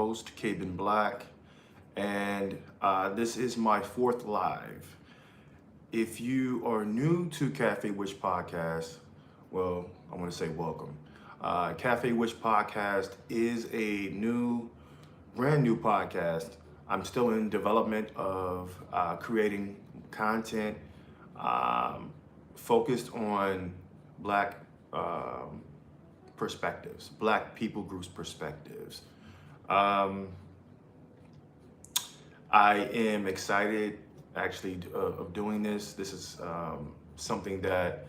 host, Cabin Black, and this is my fourth live. If you are new to Cafe Witch Podcast, well, I want to say welcome. Cafe Witch Podcast is a brand new podcast. I'm still in development of creating content focused on Black perspectives, Black people groups perspectives. I am excited actually of doing this. This is something that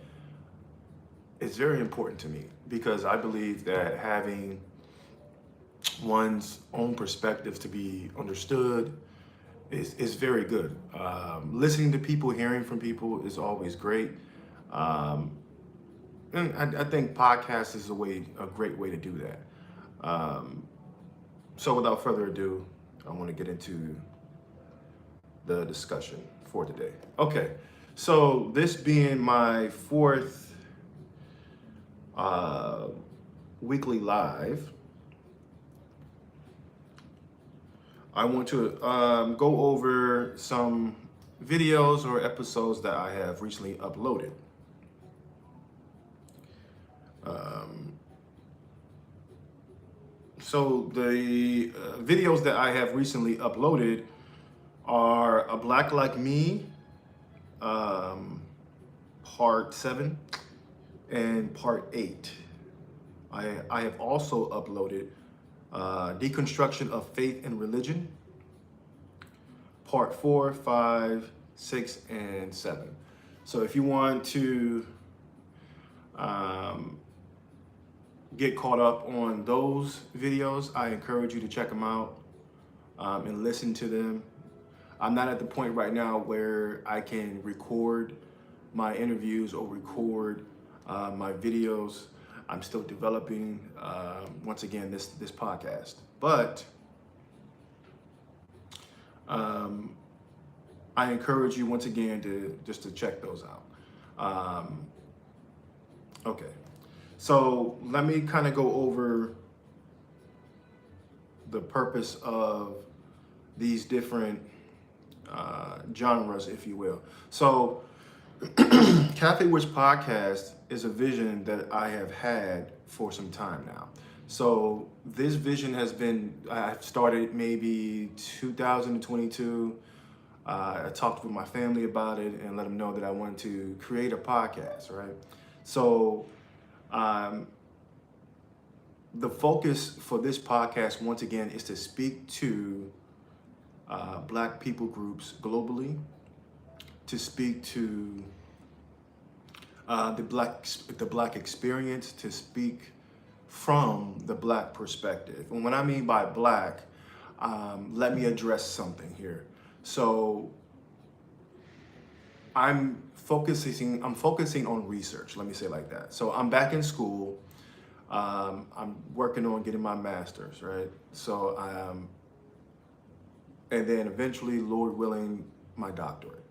is very important to me because I believe that having one's own perspectives to be understood is very good. Listening to people, hearing from people is always great. And I think podcast is a great way to do that. So without further ado, I want to get into the discussion for today. Okay, so this being my fourth weekly live, I want to go over some videos or episodes that I have recently uploaded. So the videos that I have recently uploaded are A Black Like Me, part 7 and part 8. I have also uploaded Deconstruction of Faith and Religion, part 4, 5, 6, and 7. So if you want to get caught up on those videos, I encourage you to check them out and listen to them. I'm not at the point right now where I can record my interviews or record my videos. I'm still developing, once again, this podcast. But I encourage you once again to check those out. Okay, so let me kind of go over the purpose of these different genres, if you will. So Cafe Witch Podcast is a vision that I have had for some time now. So this vision has been, I started maybe 2022. I talked with my family about it and let them know that I wanted to create a podcast, right? So the focus for this podcast, once again, is to speak to Black people groups globally, to speak to the black experience, to speak from the Black perspective. And what I mean by Black, let me address something here. So I'm focusing on research, let me say it like that. So I'm back in school. I'm working on getting my master's, right? So and then eventually, Lord willing, my doctorate.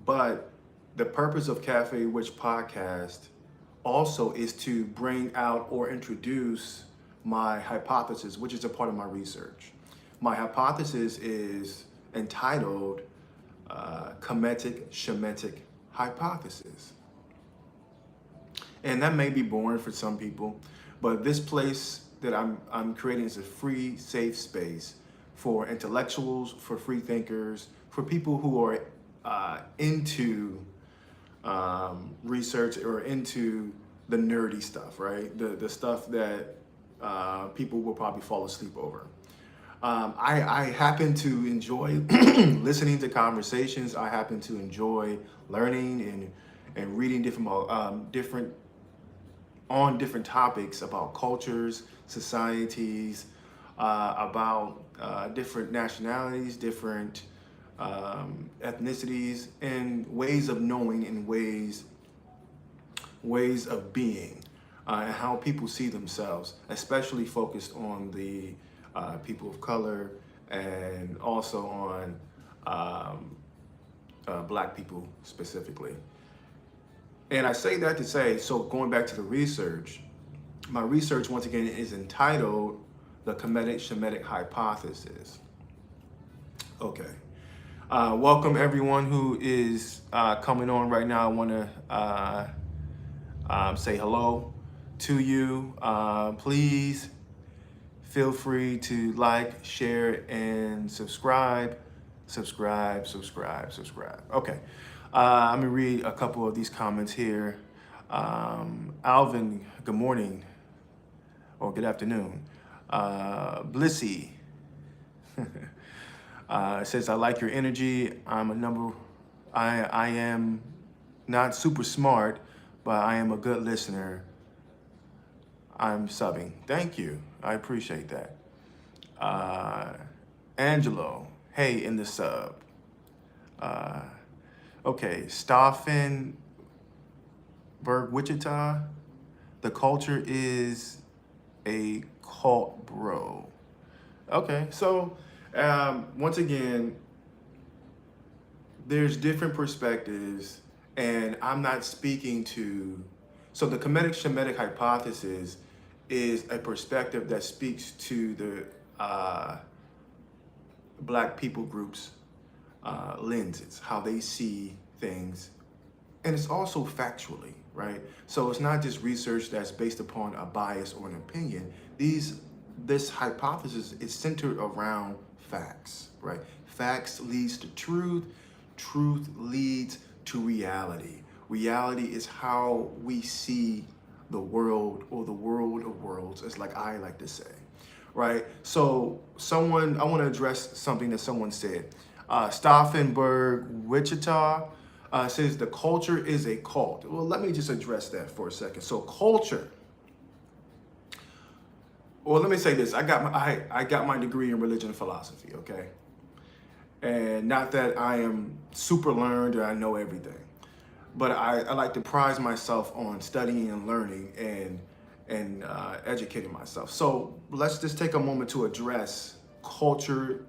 But the purpose of Cafe Witch Podcast also is to bring out or introduce my hypothesis, which is a part of my research. My hypothesis is entitled Kemetic Shemitic Hypothesis. And that may be boring for some people, but this place that I'm creating is a free, safe space for intellectuals, for free thinkers, for people who are into research or into the nerdy stuff, right? The stuff that people will probably fall asleep over. I happen to enjoy listening to conversations. I happen to enjoy learning and reading different topics about cultures, societies, about different nationalities, different ethnicities, and ways of knowing and ways of being, and how people see themselves, especially focused on the people of color and also on Black people specifically. And I say that to say, so going back to the research, my research once again is entitled the Kemetic-Shemitic hypothesis. Okay. Welcome everyone who is coming on right now. I want to say hello to you. Please feel free to like, share, and subscribe. Subscribe. Okay. I'm gonna read a couple of these comments here. Alvin, good morning or good afternoon. Blissy says, I like your energy. I am not super smart, but I am a good listener. I'm subbing. Thank you. I appreciate that. Angelo, hey, in the sub. Okay, Stauffenberg, Wichita. The culture is a cult, bro. Okay, so once again, there's different perspectives, and I'm not speaking to. So the Kemetic-Shemitic hypothesis is a perspective that speaks to the Black people groups' lenses, how they see things, and it's also factually, right? So it's not just research that's based upon a bias or an opinion. This hypothesis is centered around facts, right? Facts leads to truth. Truth leads to reality. Reality is how we see the world, or the world of worlds, as like I like to say, right? So I want to address something that someone said. Stauffenberg, Wichita says the culture is a cult. Well, let me just address that for a second. So culture. Well, let me say this. I got my degree in religion and philosophy, okay? And not that I am super learned or I know everything, but I like to prize myself on studying and learning and educating myself. So let's just take a moment to address culture.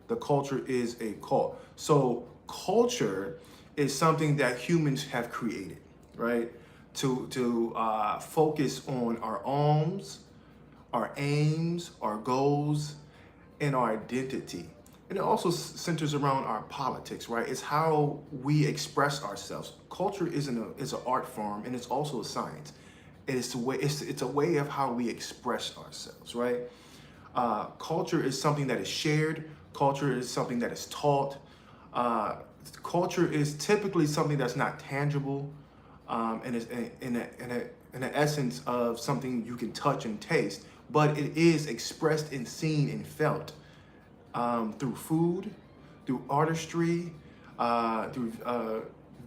The culture is a cult. So culture is something that humans have created, right? To focus on our aims, our goals, and our identity. And it also centers around our politics, right? It's how we express ourselves. Culture is an art form, and it's also a science. It's a way of how we express ourselves, right? Culture is something that is shared. Culture is something that is taught. Culture is typically something that's not tangible, and is in the essence of something you can touch and taste, but it is expressed and seen and felt through food, through artistry, through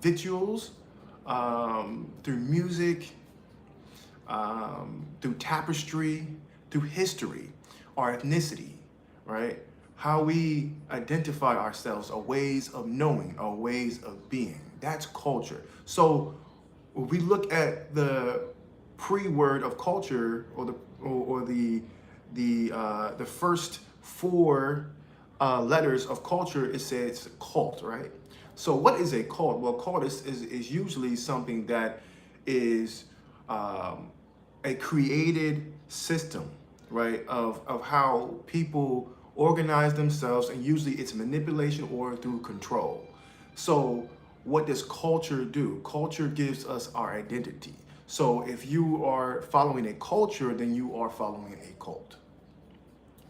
visuals, through music, through tapestry, through history, our ethnicity, right? How we identify ourselves, our ways of knowing, our ways of being. That's culture. So when we look at the pre-word of culture, or the first four letters of culture, it says cult, right? So what is a cult? Well, cult is usually something that is a created system, right, of how people organize themselves, and usually it's manipulation or through control. So what does culture do? Culture gives us our identity. So if you are following a culture, then you are following a cult,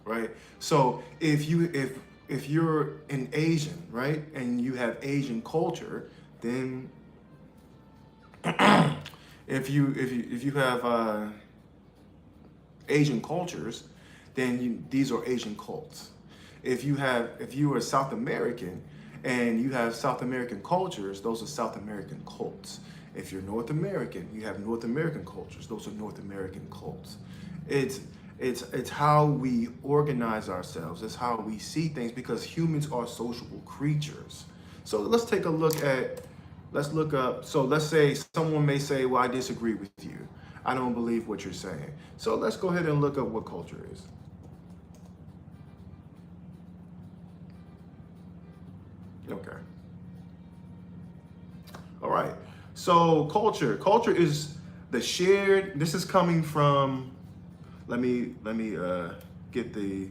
right? So if you're an Asian, right, and you have Asian culture, then if you have Asian cultures, then these are Asian cults. If you are South American and you have South American cultures, those are South American cults. If you're North American, you have North American cultures, those are North American cults. It's how we organize ourselves. It's how we see things, because humans are sociable creatures. So let's take a look at, let's look up. So let's say someone may say, well, I disagree with you. I don't believe what you're saying. So let's go ahead and look up what culture is. Okay. All right. So culture is the shared, this is coming from let me get the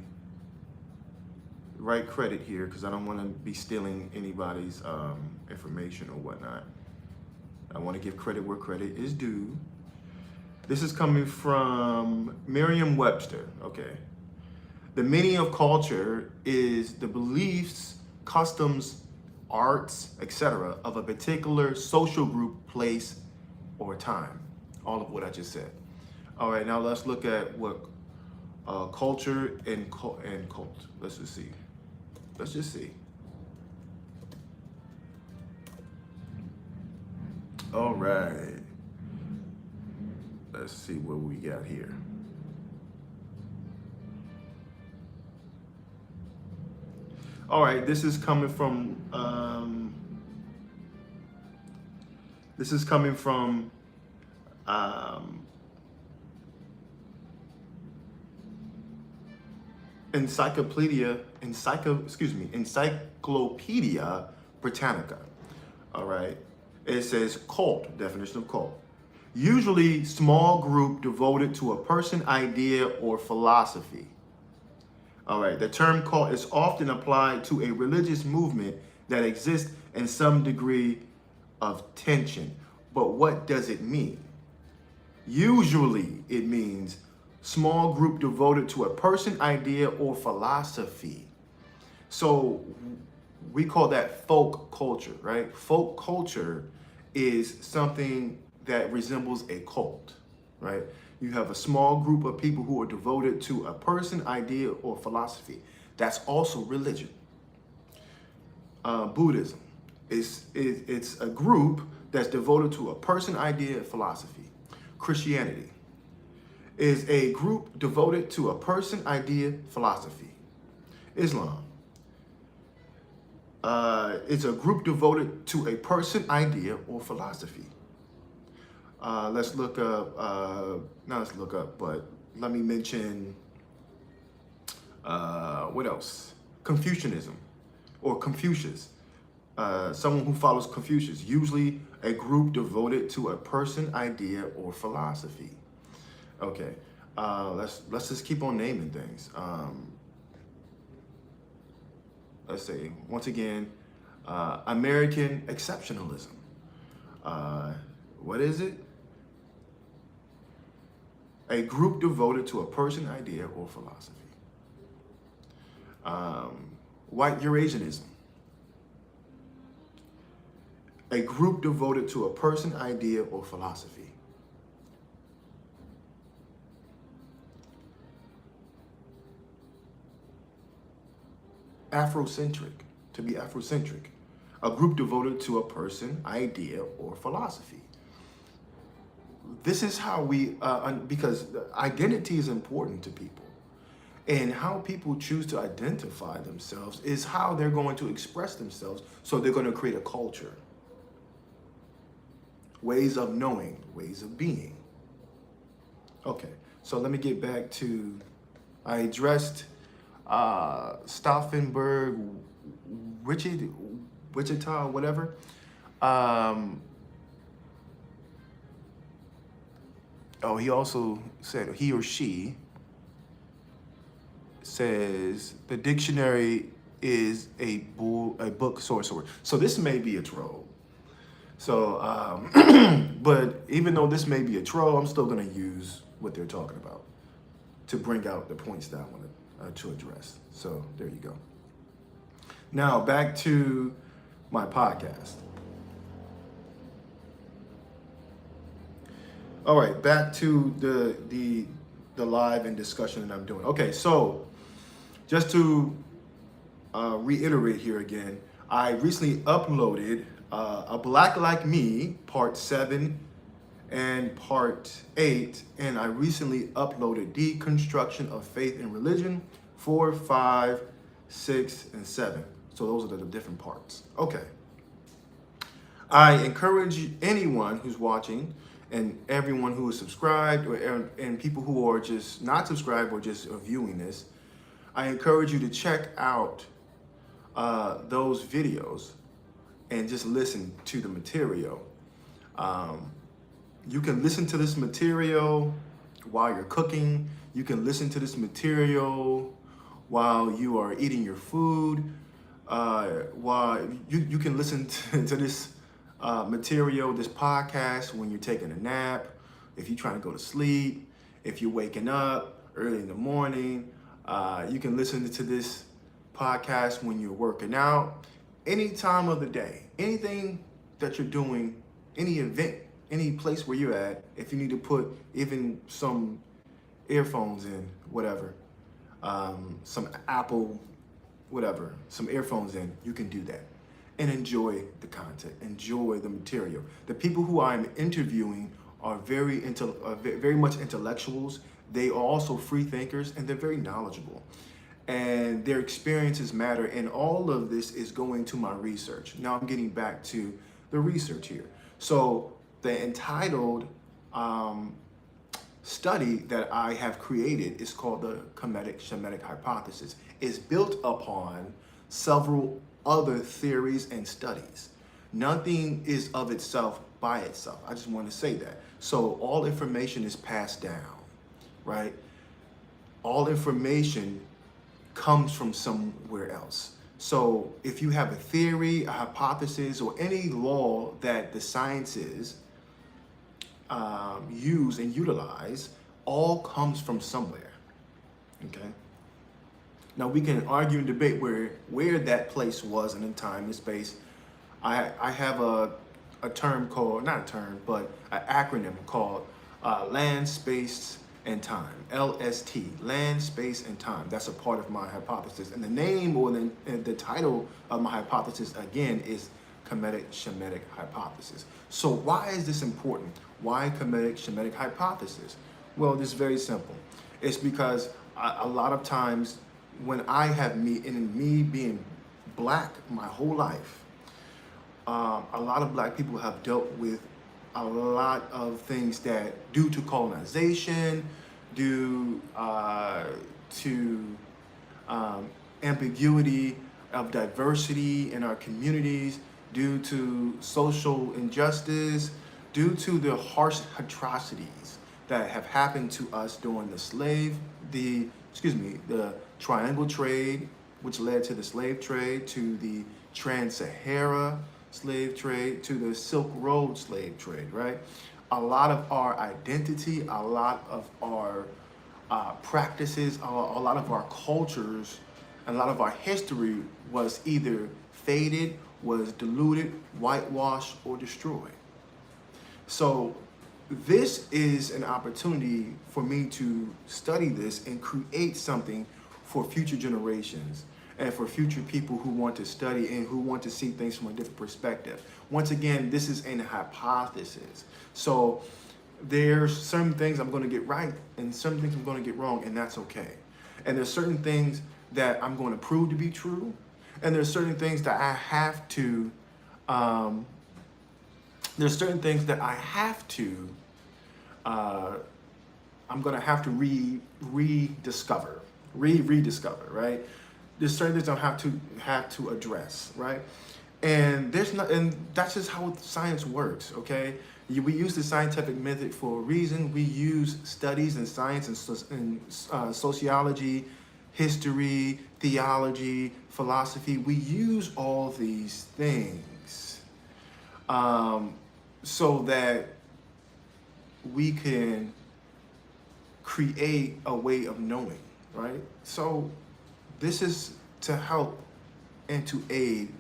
right credit here, because I don't want to be stealing anybody's information or whatnot. I want to give credit where credit is due. This is coming from Merriam-Webster. Okay. The meaning of culture is the beliefs, customs, arts, etc. of a particular social group, place, or time. All of what I just said. All right, now let's look at what culture and cult. Let's just see. Let's just see. All right. Let's see what we got here. All right, this is coming from Encyclopedia Britannica. All right, it says cult, definition of cult. Usually small group devoted to a person, idea, or philosophy. All right, the term cult is often applied to a religious movement that exists in some degree of tension. But what does it mean? Usually it means small group devoted to a person, idea, or philosophy. So we call that folk culture, right? Folk culture is something that resembles a cult, right? You have a small group of people who are devoted to a person, idea, or philosophy. That's also religion. Buddhism it's a group that's devoted to a person, idea, and philosophy. Christianity is a group devoted to a person, idea, philosophy. Islam it's a group devoted to a person, idea, or philosophy. Let's look up, not let's look up, but let me mention, what else? Confucianism or Confucius. Someone who follows Confucius, usually a group devoted to a person, idea, or philosophy. Okay, let's just keep on naming things. Let's say, once again, American exceptionalism. What is it? A group devoted to a person, idea, or philosophy. White Eurasianism. A group devoted to a person, idea, or philosophy. Afrocentric, to be Afrocentric. A group devoted to a person, idea, or philosophy. This is how we, because identity is important to people. And how people choose to identify themselves is how they're going to express themselves. So they're going to create a culture. Ways of knowing, ways of being. Okay, so let me get back to, I addressed Stauffenberg, Wichita, whatever. Oh, he also said, he or she says the dictionary is a book source. So this may be a troll. So, but even though this may be a troll, I'm still going to use what they're talking about to bring out the points that I wanted to address. So there you go. Now back to my podcast. All right, back to the live and discussion that I'm doing. Okay, so just to reiterate here again, I recently uploaded A Black Like Me, Part 7 and Part 8, and I recently uploaded Deconstruction of Faith and Religion, 4, 5, 6, and 7. So those are the different parts. Okay. I encourage anyone who's watching and everyone who is subscribed and people who are just not subscribed or just viewing this, I encourage you to check out those videos and just listen to the material. You can listen to this material while you're cooking. You can listen to this material while you are eating your food. While you can listen to this material, this podcast, when you're taking a nap, if you're trying to go to sleep, if you're waking up early in the morning. You can listen to this podcast when you're working out, any time of the day, anything that you're doing, any event, any place where you're at. If you need to put even some earphones in, whatever, some Apple, whatever, some earphones in, you can do that and enjoy the content, enjoy the material. The people who I'm interviewing are very much intellectuals. They are also free thinkers, and they're very knowledgeable. And their experiences matter, and all of this is going to my research. Now I'm getting back to the research here. So the entitled study that I have created is called the Kemetic-Shemitic hypothesis. It's built upon several other theories and studies. Nothing is of itself by itself. I just want to say that. So all information is passed down, right? All information comes from somewhere else. So if you have a theory, a hypothesis, or any law that the sciences use and utilize, all comes from somewhere, okay? Now we can argue and debate where that place was in time and space. I have a term called, not a term, but an acronym called land, space, and time, LST, land, space, and time. That's a part of my hypothesis. And the name or the title of my hypothesis, again, is Kemetic-Shemitic hypothesis. So why is this important? Why Kemetic-Shemitic hypothesis? Well, this is very simple. It's because a lot of times when I have me being black my whole life, a lot of black people have dealt with a lot of things that, due to colonization, due to ambiguity of diversity in our communities, due to social injustice, due to the harsh atrocities that have happened to us during the triangle trade, which led to the slave trade, to the trans-Sahara slave trade, to the Silk Road slave trade, right? A lot of our identity, a lot of our practices, a lot of our cultures, a lot of our history was either faded, was diluted, whitewashed, or destroyed. So this is an opportunity for me to study this and create something for future generations and for future people who want to study and who want to see things from a different perspective. Once again, this is a hypothesis. So there's certain things I'm going to get right and certain things I'm going to get wrong, and that's okay. And there's certain things that I'm going to prove to be true, and there's certain things that I have to I'm going to have to rediscover, right? There's certain things I have to address, right? And that's just how science works, okay? We use the scientific method for a reason. We use studies in science and sociology, history, theology, philosophy. We use all these things so that we can create a way of knowing, right? So this is to help and to aid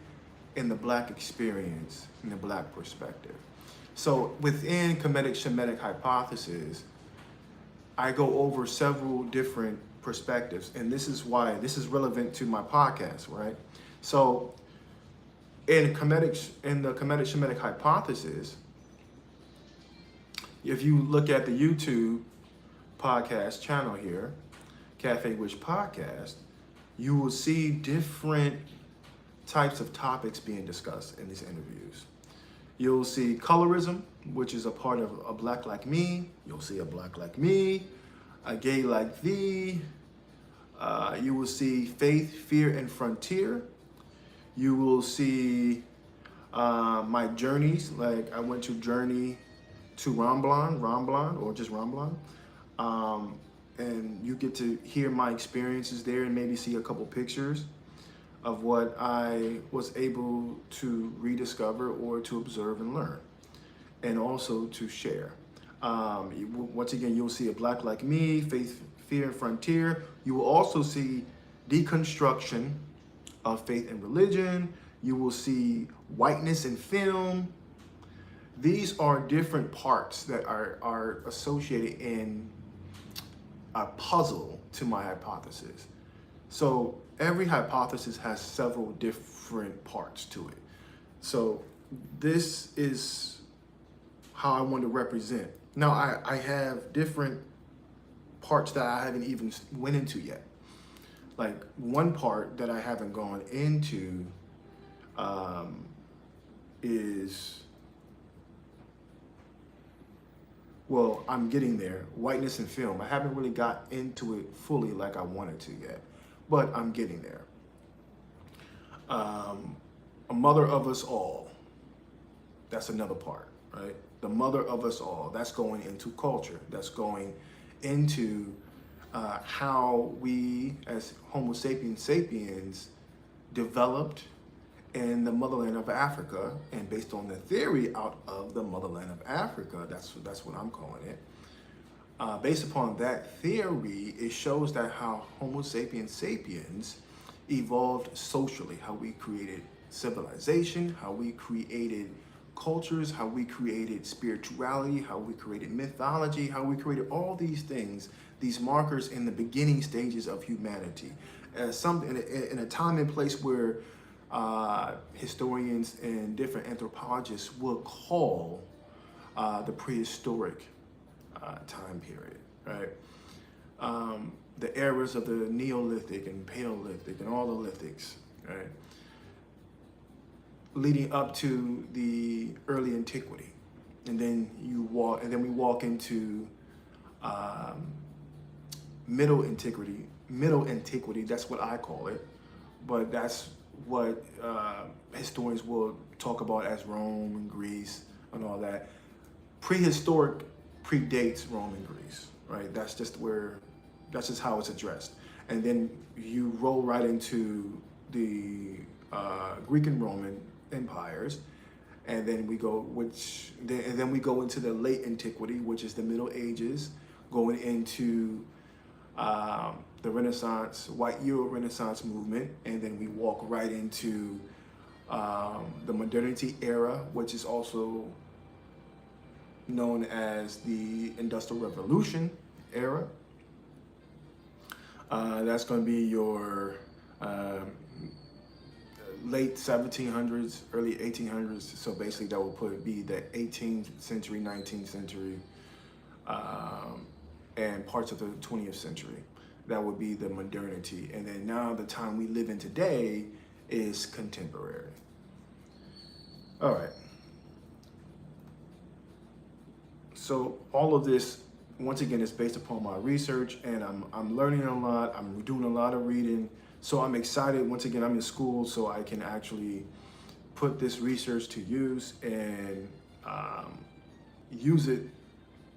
in the Black experience, in the Black perspective. So within Kemetic-Shemitic hypothesis, I go over several different perspectives, and this is why this is relevant to my podcast, right? So in the Kemetic-Shemitic hypothesis, if you look at the YouTube podcast channel here, Café Podcast, you will see different types of topics being discussed in these interviews. You'll see colorism, which is a part of a Black like me. You'll see a Black like me, a gay like thee. You will see faith, fear, and frontier. You will see my journeys, like I went to journey to Ramblon, or just Ramblon. and you get to hear my experiences there and maybe see a couple pictures of what I was able to rediscover or to observe and learn, and also to share. Once again, you'll see a Black Like Me, Faith, Fear, and Frontier. You will also see deconstruction of faith and religion. You will see whiteness in film. These are different parts that are associated in a puzzle to my hypothesis. So every hypothesis has several different parts to it. So this is how I want to represent. Now I have different parts that I haven't even went into yet. Like one part that I haven't gone into is, well, I'm getting there. Whiteness in film. I haven't really got into it fully like I wanted to yet, but I'm getting there. A mother of us all. That's another part, right? The mother of us all. That's going into culture. That's going into how we as Homo sapiens developed in the motherland of Africa, and based on the theory out of the motherland of Africa, that's what I'm calling it. Based upon that theory, it shows that how Homo sapiens evolved socially, how we created civilization, how we created cultures, how we created spirituality, how we created mythology, how we created all these things, these markers in the beginning stages of humanity. In a time and place where historians and different anthropologists will call the prehistoric time period, right? The eras of the Neolithic and Paleolithic and all the lithics, right? Leading up to the early antiquity, and then we walk into middle antiquity. Middle antiquity, that's what I call it, but that's what historians will talk about as Rome and Greece and all that. Prehistoric predates Rome and Greece, right? That's just how it's addressed. And then you roll right into the Greek and Roman empires, and then we go into the late antiquity, which is the Middle Ages, going into the Renaissance, white Euro Renaissance movement, and then we walk right into the modernity era, which is also known as the Industrial Revolution era. That's going to be your late 1700s, early 1800s. So basically that would be the 18th century, 19th century, and parts of the 20th century. That would be the modernity. And then now the time we live in today is contemporary. All right. So all of this, once again, is based upon my research, and I'm learning a lot. I'm doing a lot of reading. So I'm excited. Once again, I'm in school, so I can actually put this research to use and use it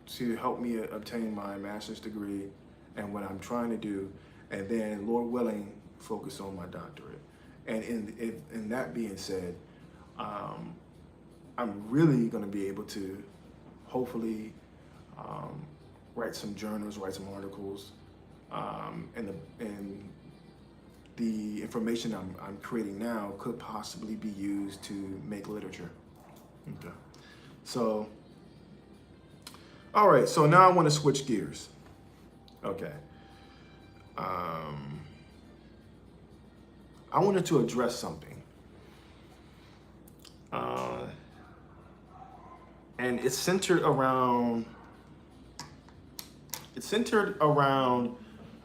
to help me obtain my master's degree and what I'm trying to do, and then, Lord willing, focus on my doctorate. And in that being said, I'm really going to be able to hopefully write some journals, write some articles, and the information I'm creating now could possibly be used to make literature. Okay. So, all right, so now I want to switch gears. Okay. I wanted to address something. And it's centered around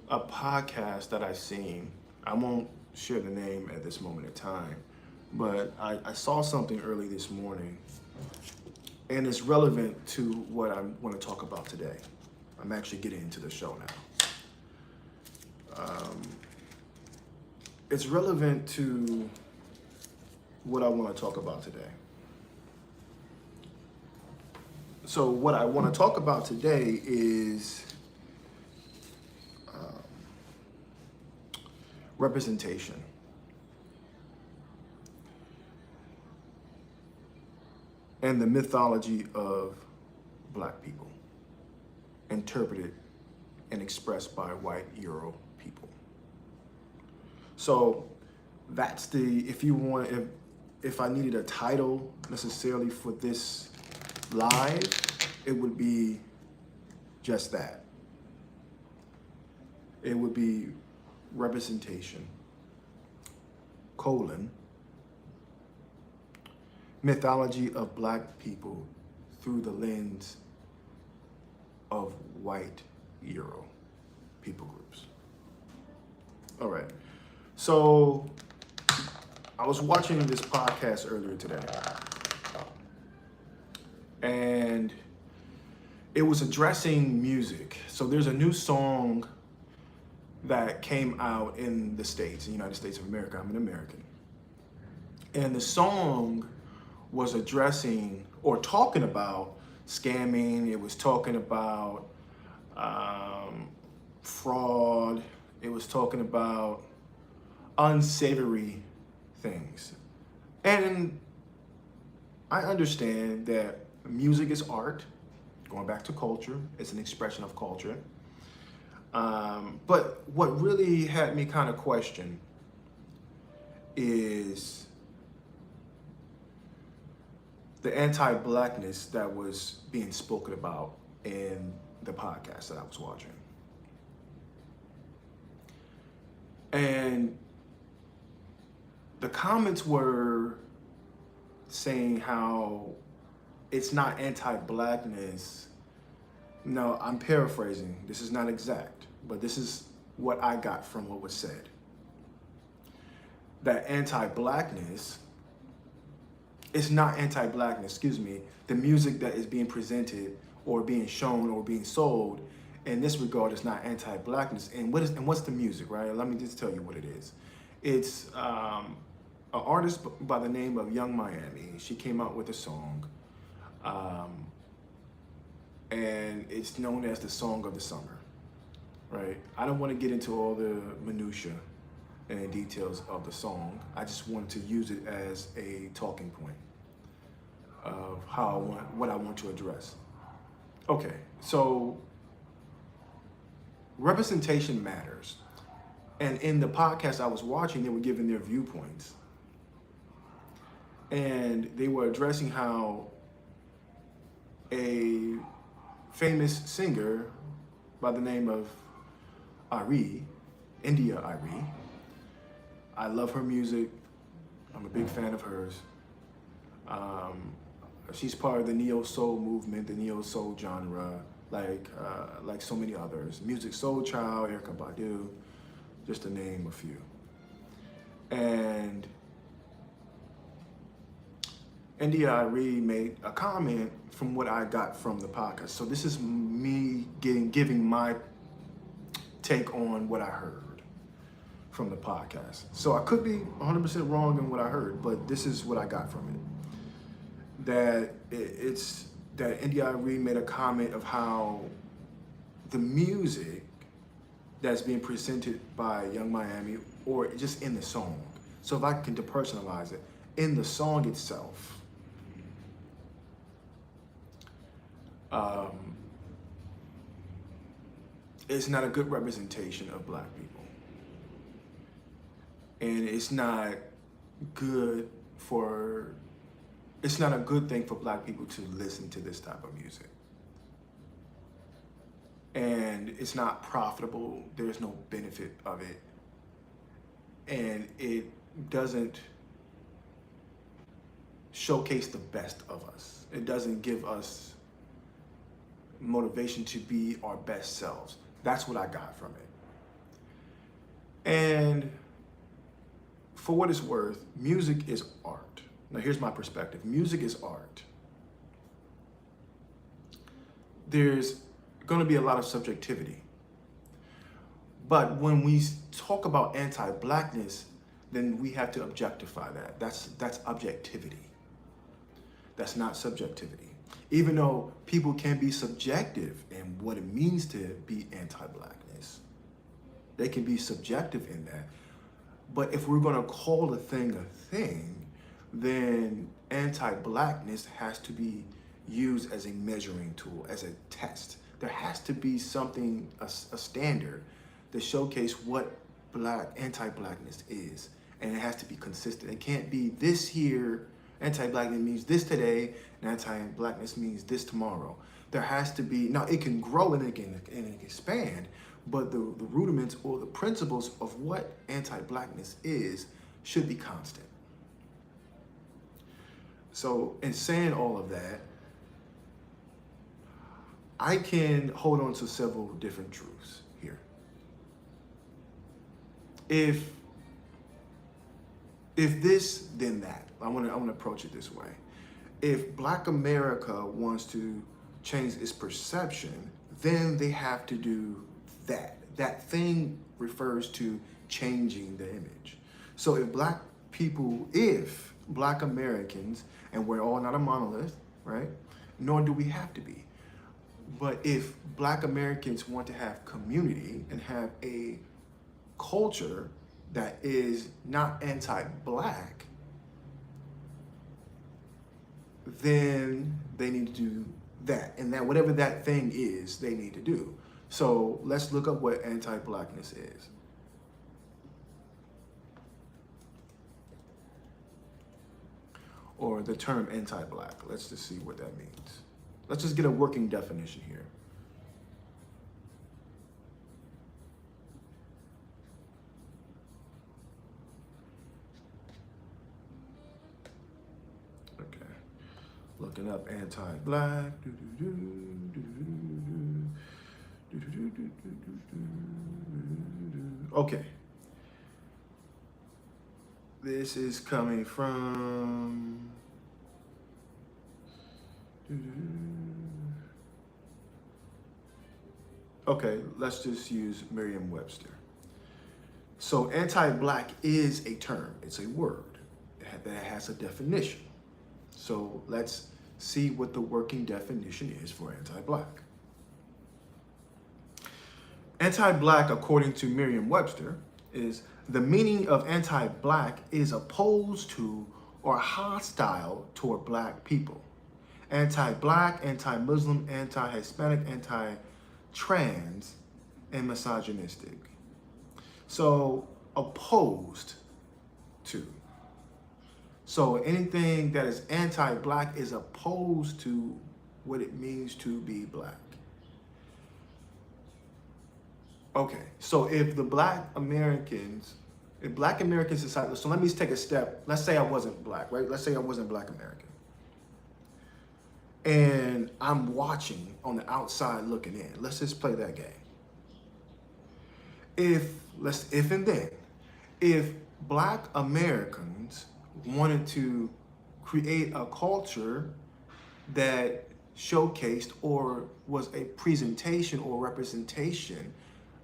a podcast that I've seen. I won't share the name at this moment in time, but I saw something early this morning, and it's relevant to what I want to talk about today. I'm actually getting into the show now. It's relevant to what I want to talk about today. So what I want to talk about today is representation. And the mythology of Black people, interpreted and expressed by white Euro people. So that's the, if I needed a title necessarily for this live, it would be just that. It would be representation, mythology of Black people through the lens of white Euro people groups. All right. So I was watching this podcast earlier today, and it was addressing music. So there's a new song that came out in the States, in the United States of America. I'm an American. And the song was addressing or talking about scamming. It was talking about fraud. It was talking about unsavory things. And I understand that music is art, going back to culture. It's an expression of culture. But what really had me kind of question is the anti-Blackness that was being spoken about in the podcast that I was watching. And the comments were saying how it's not anti-Blackness. No, I'm paraphrasing. This is not exact, but this is what I got from what was said. That anti-Blackness, it's not anti-Blackness, the music that is being presented or being shown or being sold in this regard is not anti-Blackness. And what's the music, right? Let me just tell you what it is. It's an artist by the name of Young Miami. She came out with a song, and it's known as the Song of the Summer, right? I don't want to get into all the minutia and details of the song. I just want to use it as a talking point of what I want to address. Okay, so representation matters. And in the podcast I was watching, they were giving their viewpoints. And they were addressing how a famous singer by the name of India Arie, I love her music. I'm a big fan of hers. She's part of the neo-soul movement, the neo-soul genre, like so many others. Music Soul Child, Erykah Badu, just to name a few. And India Arie made a comment from what I got from the podcast. So this is me giving my take on what I heard from the podcast. So I could be 100% wrong in what I heard, but this is what I got from it. That India Arie made a comment of how the music that's being presented by Young Miami, or just in the song. So if I can depersonalize it, in the song itself, it's not a good representation of Black people. And it's not a good thing for Black people to listen to this type of music. And it's not profitable. There's no benefit of it. And it doesn't showcase the best of us. It doesn't give us motivation to be our best selves. That's what I got from it. And for what it's worth, music is art. Now here's my perspective. Music is art. There's going to be a lot of subjectivity. But when we talk about anti-Blackness, then we have to objectify that. That's objectivity. That's not subjectivity. Even though people can be subjective in what it means to be anti-Blackness, they can be subjective in that. But if we're going to call a thing, then anti-blackness has to be used as a measuring tool, as a test. There has to be something, a standard, to showcase what anti-blackness is. And it has to be consistent. It can't be this here, anti-blackness means this today, and anti-blackness means this tomorrow. There has to be, now it can grow and it can expand, but the rudiments or the principles of what anti-blackness is should be constant. So in saying all of that, I can hold on to several different truths here. If this, then that. I want to approach it this way. If Black America wants to change its perception, then they have to do that. That thing refers to changing the image. So if Black Americans, and we're all not a monolith, right? Nor do we have to be. But if Black Americans want to have community and have a culture that is not anti-Black, then they need to do that. And that whatever that thing is, they need to do. So let's look up what anti-Blackness is. Or the term anti-Black. Let's just see what that means. Let's just get a working definition here. Okay. Looking up anti-Black. Okay. This is coming from okay, let's just use Merriam-Webster. So anti-Black is a term, it's a word that has a definition. So let's see what the working definition is for anti-Black. Anti-Black, according to Merriam-Webster, is the meaning of anti-Black is opposed to or hostile toward Black people. Anti-Black, anti-Muslim, anti-Hispanic, anti-trans, and misogynistic. So opposed to. So anything that is anti-Black is opposed to what it means to be Black. Okay, so if Black American society, so let me take a step. Let's say I wasn't Black, right? Let's say I wasn't Black American. And I'm watching on the outside looking in. Let's just play that game. If Black Americans wanted to create a culture that showcased or was a presentation or representation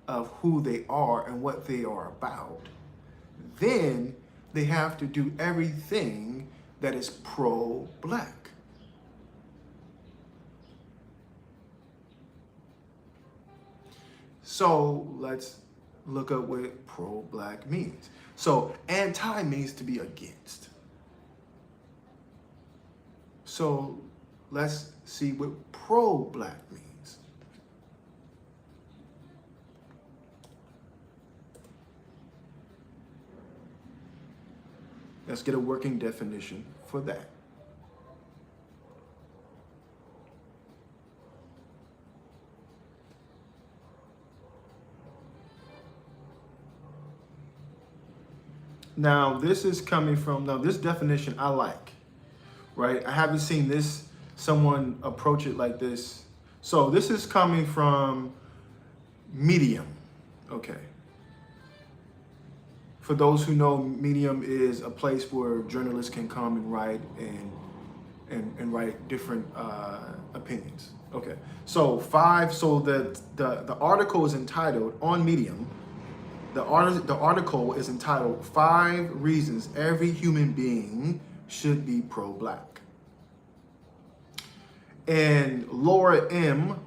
of who they are and what they are about, then they have to do everything that is pro-Black. So let's look up what pro-Black means. So anti means to be against. So let's see what pro-Black means. Let's get a working definition for that. Now, this is coming from, now this definition I like, right? I haven't seen someone approach it like this. So this is coming from Medium, okay. For those who know, Medium is a place where journalists can come and write and write different opinions. Okay, so the article is entitled on Medium. The article is entitled 5 Reasons Every Human Being Should Be Pro-Black. And Laura M.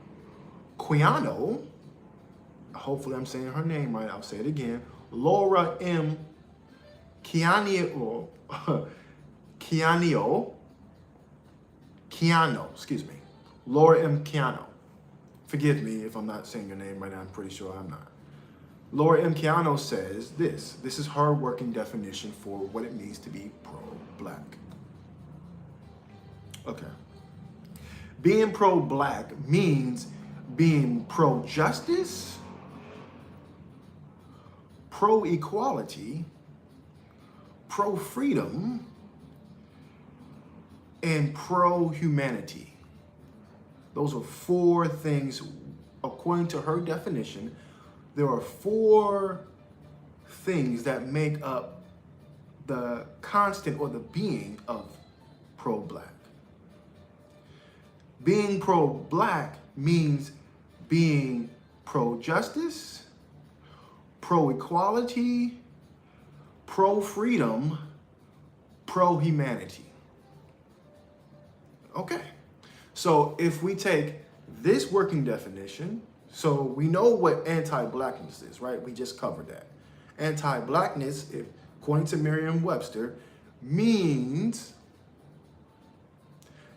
Quiano, hopefully I'm saying her name right, I'll say it again. Laura M. Keanu, excuse me, Laura M. Keanu. Forgive me if I'm not saying your name right now, I'm pretty sure I'm not. Laura M. Keanu says this. This is her working definition for what it means to be pro-black. Okay. Being pro-black means being pro-justice, pro-equality, pro-freedom, and pro-humanity. Those are four things, according to her definition. There are four things that make up the constant or the being of pro-black. Being pro-black means being pro-justice, pro-equality, pro-freedom, pro-humanity. Okay, so if we take this working definition, so we know what anti-blackness is, right? We just covered that. Anti-blackness, according to Merriam-Webster, means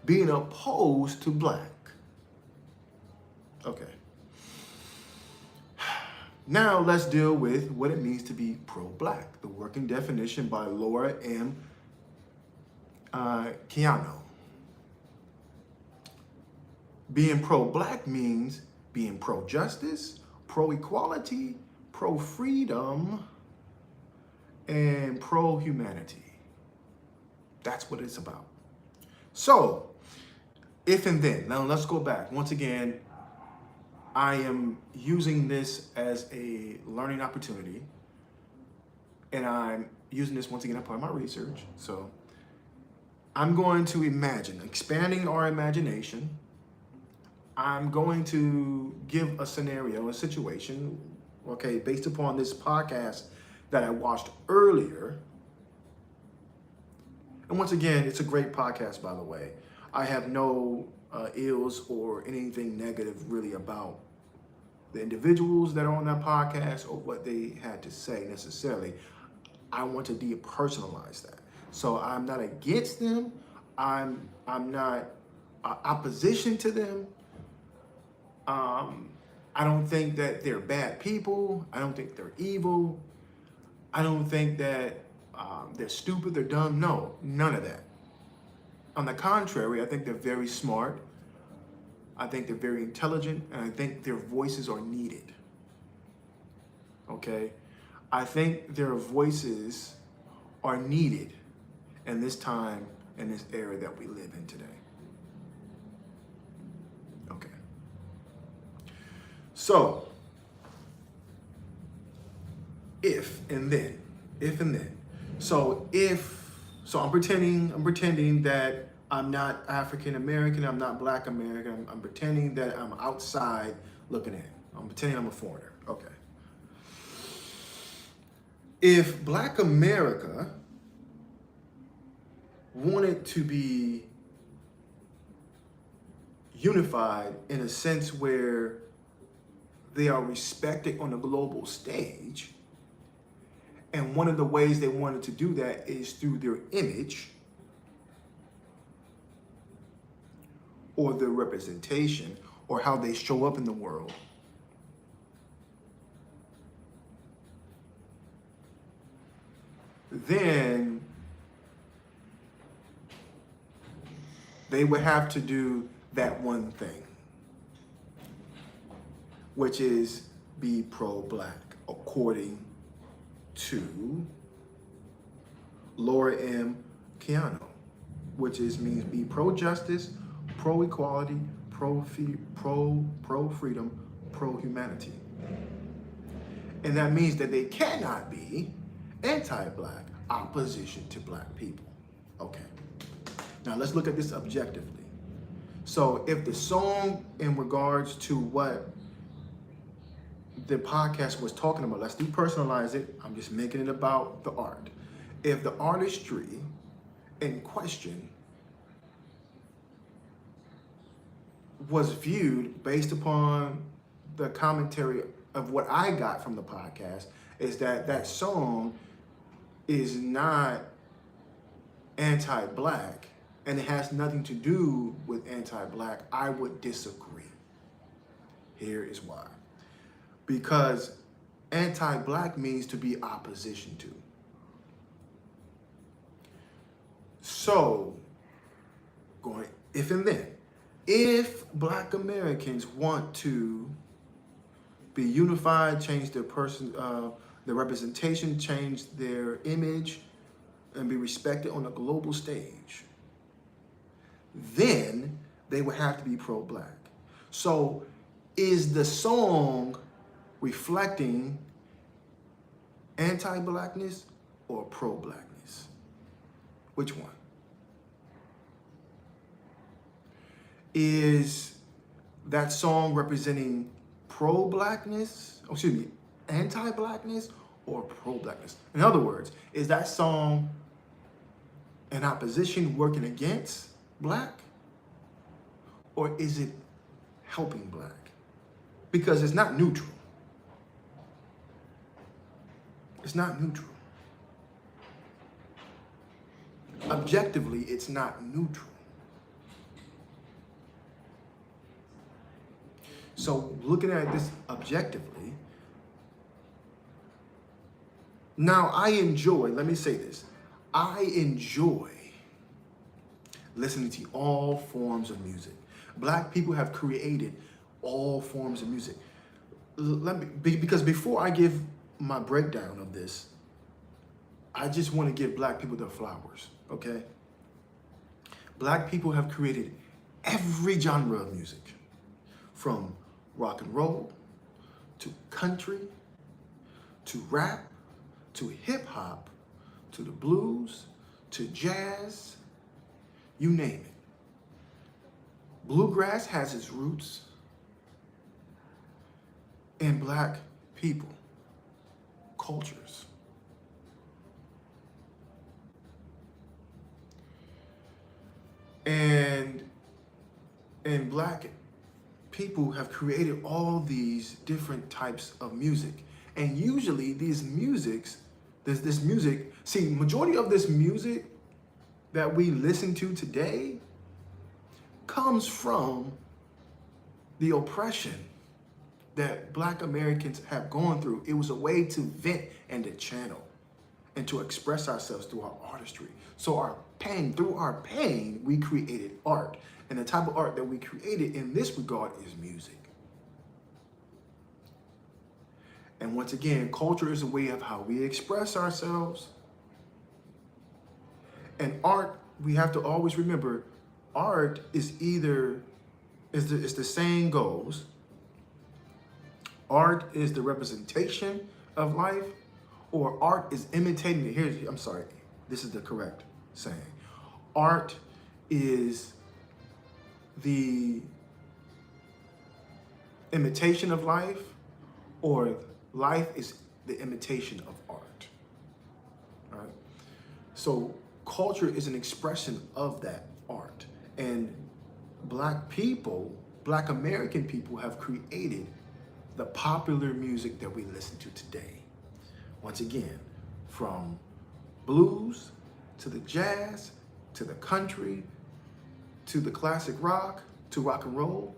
being opposed to black. Okay. Now let's deal with what it means to be pro-black. The working definition by Laura M. Keanu. Being pro-black means being pro-justice, pro-equality, pro-freedom, and pro-humanity. That's what it's about. So, if and then, now let's go back. Once again, I am using this as a learning opportunity, and I'm using this once again as part of my research. So, I'm going to imagine, expanding our imagination. I'm going to give a scenario, a situation, okay, based upon this podcast that I watched earlier. And once again, it's a great podcast, by the way. I have no ills or anything negative really about the individuals that are on that podcast or what they had to say necessarily. I want to depersonalize that. So I'm not against them. I'm not opposition to them. I don't think that they're bad people. I don't think they're evil. I don't think that they're stupid, they're dumb. No, none of that. On the contrary, I think they're very smart. I think they're very intelligent, and I think their voices are needed. Okay? I think their voices are needed in this time, in this era that we live in today. Okay. So, if and then. So I'm pretending that I'm not African American, I'm not Black American, I'm pretending that I'm outside looking in. I'm pretending I'm a foreigner. Okay. If Black America wanted to be unified in a sense where they are respected on the global stage, and one of the ways they wanted to do that is through their image or their representation or how they show up in the world. Then they would have to do that one thing, which is be pro-Black, according to Laura M. Keanu, which means be pro-justice, pro-equality, pro-freedom, pro-humanity. And that means that they cannot be anti-Black, opposition to Black people. Okay. Now let's look at this objectively. So if the song in regards to what the podcast was talking about, let's depersonalize it. I'm just making it about the art. If the artistry in question was viewed based upon the commentary of what I got from the podcast, is that that song is not anti-black and it has nothing to do with anti-black, I would disagree. Here is why. Because anti-black means to be opposition to. So, going if and then, if Black Americans want to be unified, change their their representation, change their image, and be respected on a global stage, then they would have to be pro-black. So is the song reflecting anti-blackness or pro-blackness? Which one? Is that song representing pro-blackness, anti-blackness or pro-blackness? In other words, is that song an opposition working against black, or is it helping black? Because it's not neutral. It's not neutral. Objectively, it's not neutral. So looking at this objectively, now let me say this, I enjoy listening to all forms of music. Black people have created all forms of music. Because before I give my breakdown of this, I just want to give black people their flowers, okay? Black people have created every genre of music, from rock and roll, to country, to rap, to hip hop, to the blues, to jazz, you name it. Bluegrass has its roots in black people, cultures. And black people have created all these different types of music. And usually this music, majority of this music that we listen to today comes from the oppression that Black Americans have gone through. It was a way to vent and to channel and to express ourselves through our artistry. So through our pain, we created art. And the type of art that we created in this regard is music. And once again, culture is a way of how we express ourselves. And art, we have to always remember, art is as the saying goes, art is the representation of life, or art is imitating it. This is the correct saying. Art is the imitation of life, or life is the imitation of art. All right? So culture is an expression of that art. And Black American people have created the popular music that we listen to today. Once again, from blues to the jazz, to the country, to the classic rock, to rock and roll,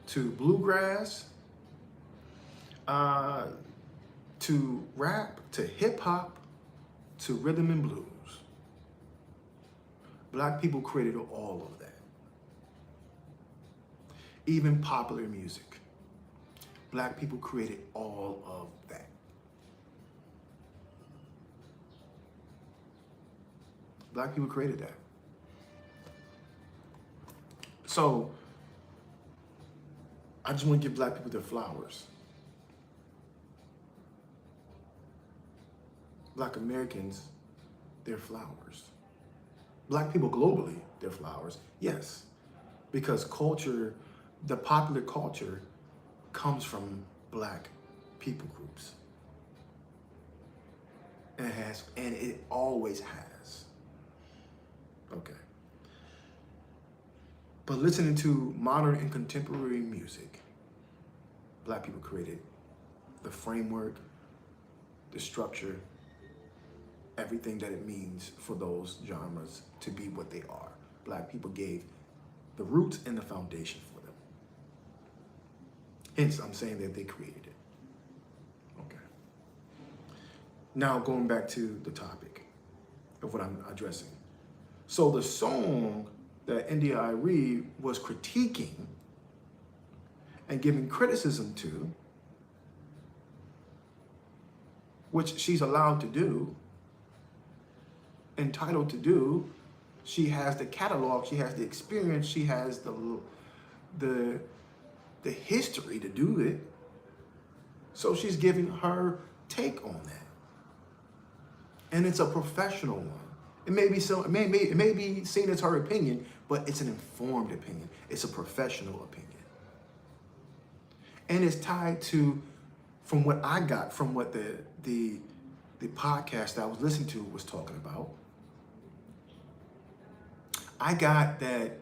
to bluegrass, to rap, to hip hop, to rhythm and blues. Black people created all of that. Even popular music. Black people created all of that. Black people created that. So, I just want to give black people their flowers. Black Americans, their flowers. Black people globally, their flowers, yes. Because culture, the popular culture, comes from black people groups. And it always has. Okay. But listening to modern and contemporary music, black people created the framework, the structure, everything that it means for those genres to be what they are. Black people gave the roots and the foundation for them. Hence, I'm saying that they created it. Okay. Now, going back to the topic of what I'm addressing. So the song that India Arie was critiquing and giving criticism to, which she's allowed to do, entitled to do, she has the catalog, she has the experience, she has the history to do it. So she's giving her take on that. And it's a professional one. It may be seen as her opinion, but it's an informed opinion. It's a professional opinion. And it's tied to, from what I got from what the podcast I was listening to was talking about, I got that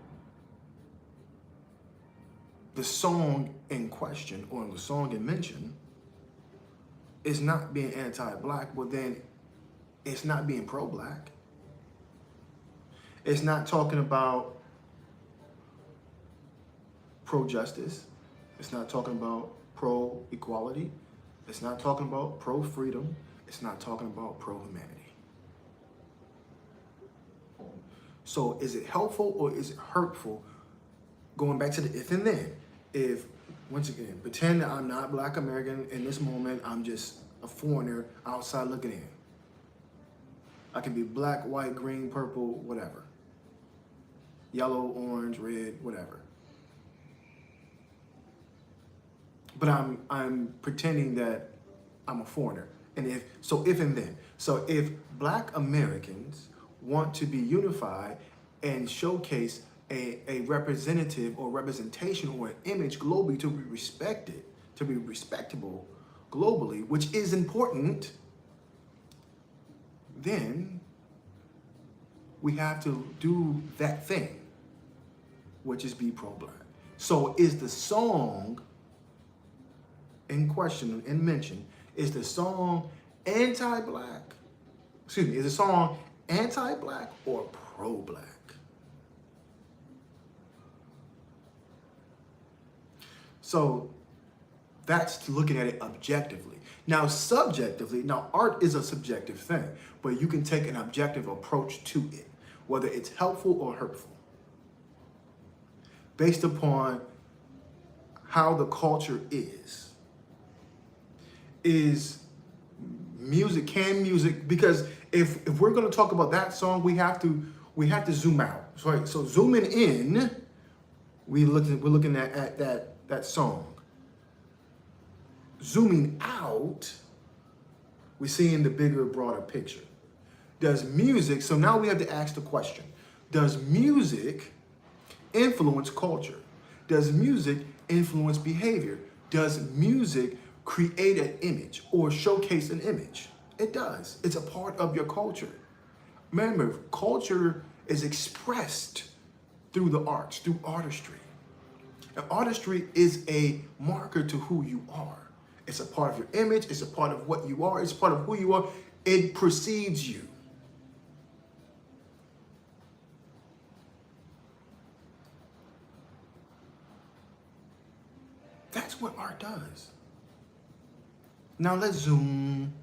the song in question, or the song in mention, is not being anti-Black, but then it's not being pro-Black. It's not talking about pro-justice. It's not talking about pro-equality. It's not talking about pro-freedom. It's not talking about pro-humanity. So is it helpful or is it hurtful? Going back to the if and then. If, once again, pretend that I'm not Black American in this moment, I'm just a foreigner outside looking in. I can be black, white, green, purple, whatever. Yellow, orange, red, whatever. But I'm pretending that I'm a foreigner. And if and then. So if Black Americans want to be unified and showcase a representative or representation or an image globally to be respected, to be respectable globally, which is important, then we have to do that thing, which is be pro-Black. So is the song in question, in mention, is the song anti-Black? Excuse me, is the song anti-Black or pro-Black? So that's looking at it objectively. Now, subjectively, now art is a subjective thing, but you can take an objective approach to it, whether it's helpful or hurtful, based upon how the culture is. Is music, because if we're going to talk about that song, we have to zoom out. So zooming in, we're looking at that song. Zooming out, we're seeing the bigger, broader picture. Does music, so now we have to ask the question, does music influence culture? Does music influence behavior? Does music create an image or showcase an image? It does. It's a part of your culture. Remember, culture is expressed through the arts, through artistry. And artistry is a marker to who you are. It's a part of your image. It's a part of what you are. It's part of who you are. It precedes you. That's what art does. Now let's zoom.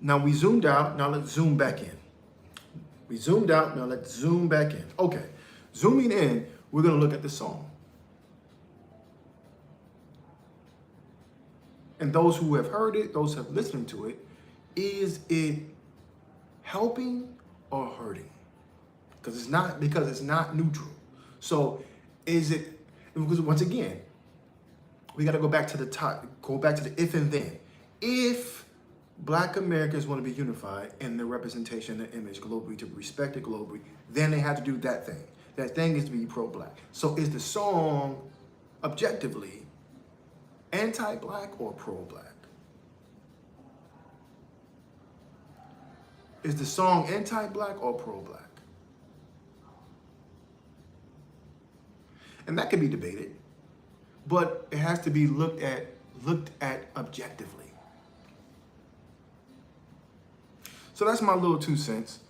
Now we zoomed out. Now let's zoom back in. We zoomed out. Now let's zoom back in. Okay. Zooming in, we're going to look at the song. And those who have heard it, those who have listened to it, is it helping or hurting? Because it's not neutral. So is it, because once again, we got to go back to the top, go back to the if and then. If Black Americans want to be unified in their representation and image globally, to be respected globally, then they have to do that thing. That thing is to be pro-Black. So is the song objectively anti-Black or pro-Black? Is the song anti-Black or pro-Black? And that can be debated, but it has to be looked at objectively. So that's my little 2 cents.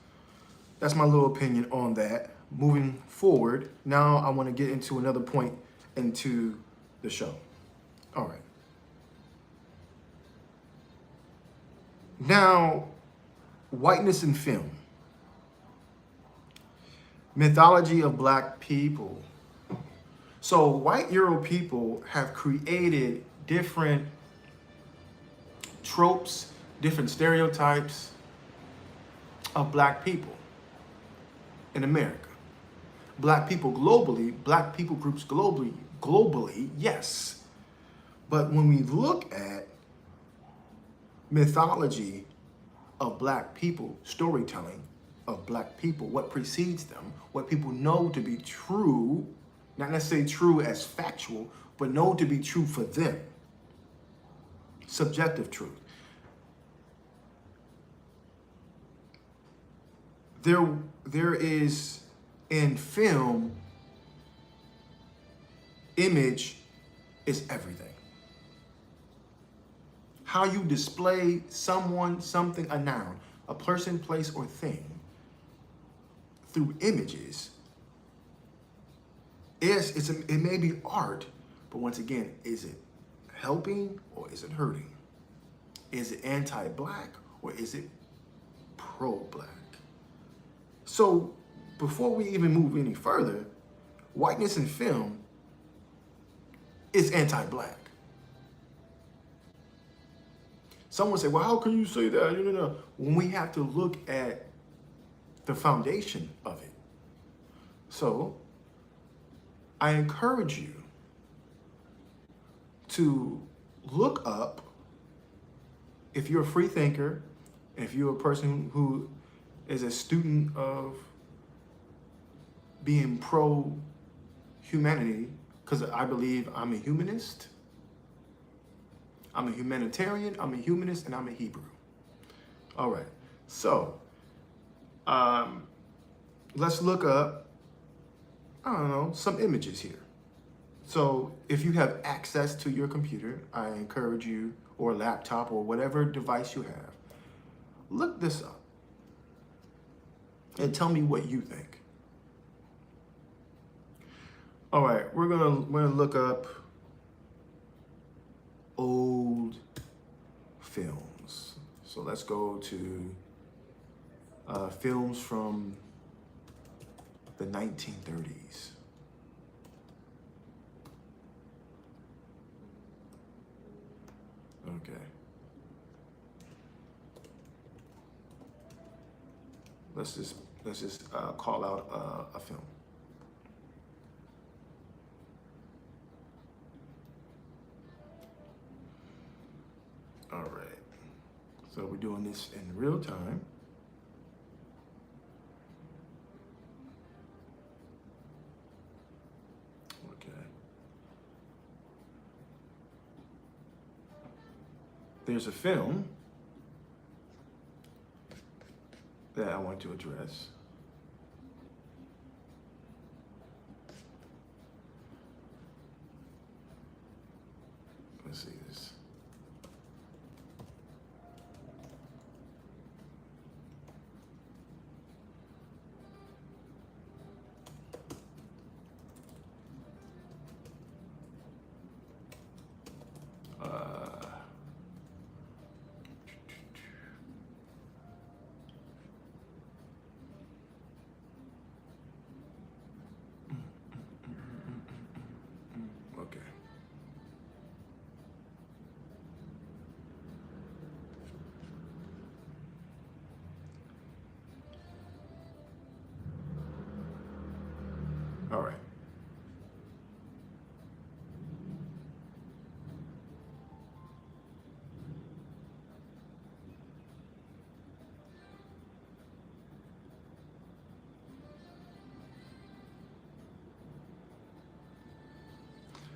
That's my little opinion on that. Moving forward, now I want to get into another point into the show. All right. Now, whiteness in film. Mythology of Black people. So white Euro people have created different tropes, different stereotypes of Black people in America. Black people globally, Black people groups globally, yes. But when we look at mythology of Black people, storytelling of Black people, what precedes them, what people know to be true, not necessarily true as factual, but know to be true for them, subjective truth. There is in film, image is everything. How you display someone, something, a noun, a person, place, or thing through images, it may be art, but once again, is it helping or is it hurting? Is it anti-Black or is it pro-Black? So before we even move any further, whiteness in film is anti-Black. Someone say, well, how can you say that? No. When we have to look at the foundation of it. So I encourage you to look up, if you're a free thinker, if you're a person who is a student of being pro-humanity, because I believe I'm a humanist, I'm a humanitarian, I'm a humanist, and I'm a Hebrew. All right, so let's look up, I don't know, some images here. So if you have access to your computer, I encourage you, or laptop, or whatever device you have, look this up and tell me what you think. All right, we're gonna look up old films. So let's go to films from the 1930s. Okay. Let's just call out a film. All right. So we're doing this in real time. Okay. There's a film that I want to address. Let's see this. Okay. All right.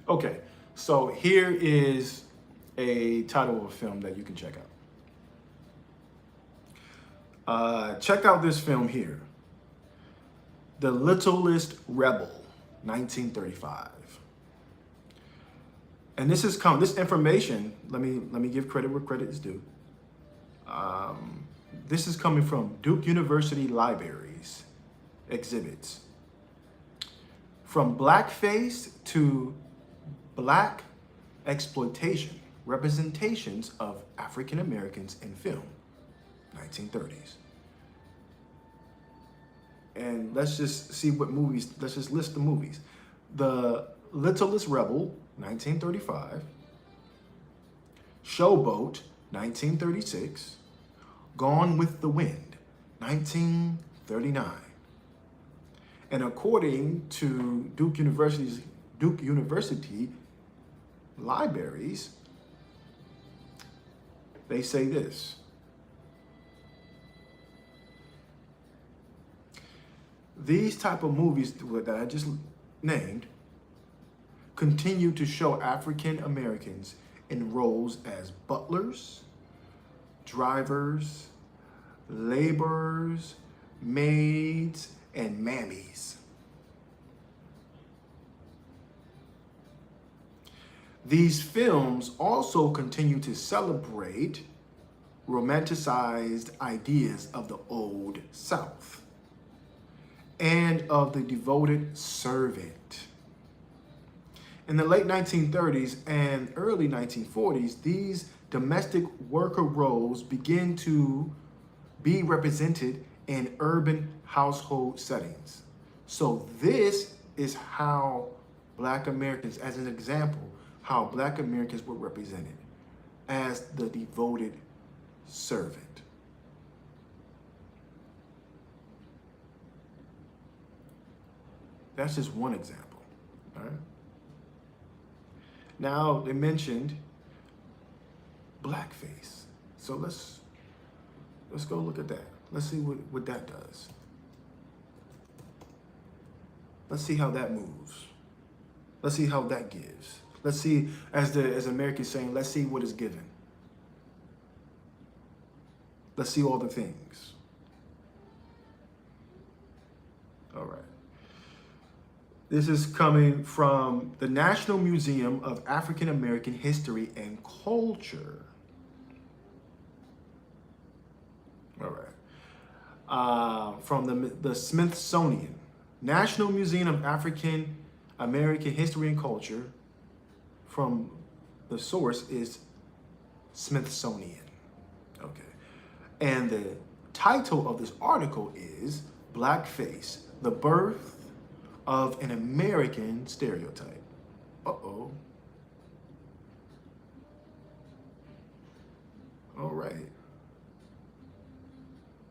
Okay, so here is a title of a film that you can check out. Check out this film here, The Littlest Rebel, 1935. And this is this information. Let me give credit where credit is due. This is coming from Duke University Libraries exhibits. From blackface to black exploitation, representations of African Americans in film, 1930s. And let's just see what movies, let's just list the movies. The Littlest Rebel, 1935. Showboat, 1936. Gone with the Wind, 1939. And according to Duke University libraries, they say this: these type of movies that I just named continue to show African Americans in roles as butlers, drivers, laborers, maids, and mammies. These films also continue to celebrate romanticized ideas of the Old South and of the devoted servant. In the late 1930s and early 1940s, these domestic worker roles begin to be represented in urban household settings. So this is how Black Americans, as an example, how Black Americans were represented as the devoted servant. That's just one example, all right? Now they mentioned blackface. So let's go look at that. Let's see what that does. Let's see how that moves. Let's see how that gives. Let's see, as Americans saying, let's see what is given. Let's see all the things. All right. This is coming from the National Museum of African American History and Culture. All right. From the Smithsonian. National Museum of African American History and Culture. From the source is Smithsonian. Okay. And the title of this article is Blackface, the Birth of an American Stereotype. Uh-oh. All right.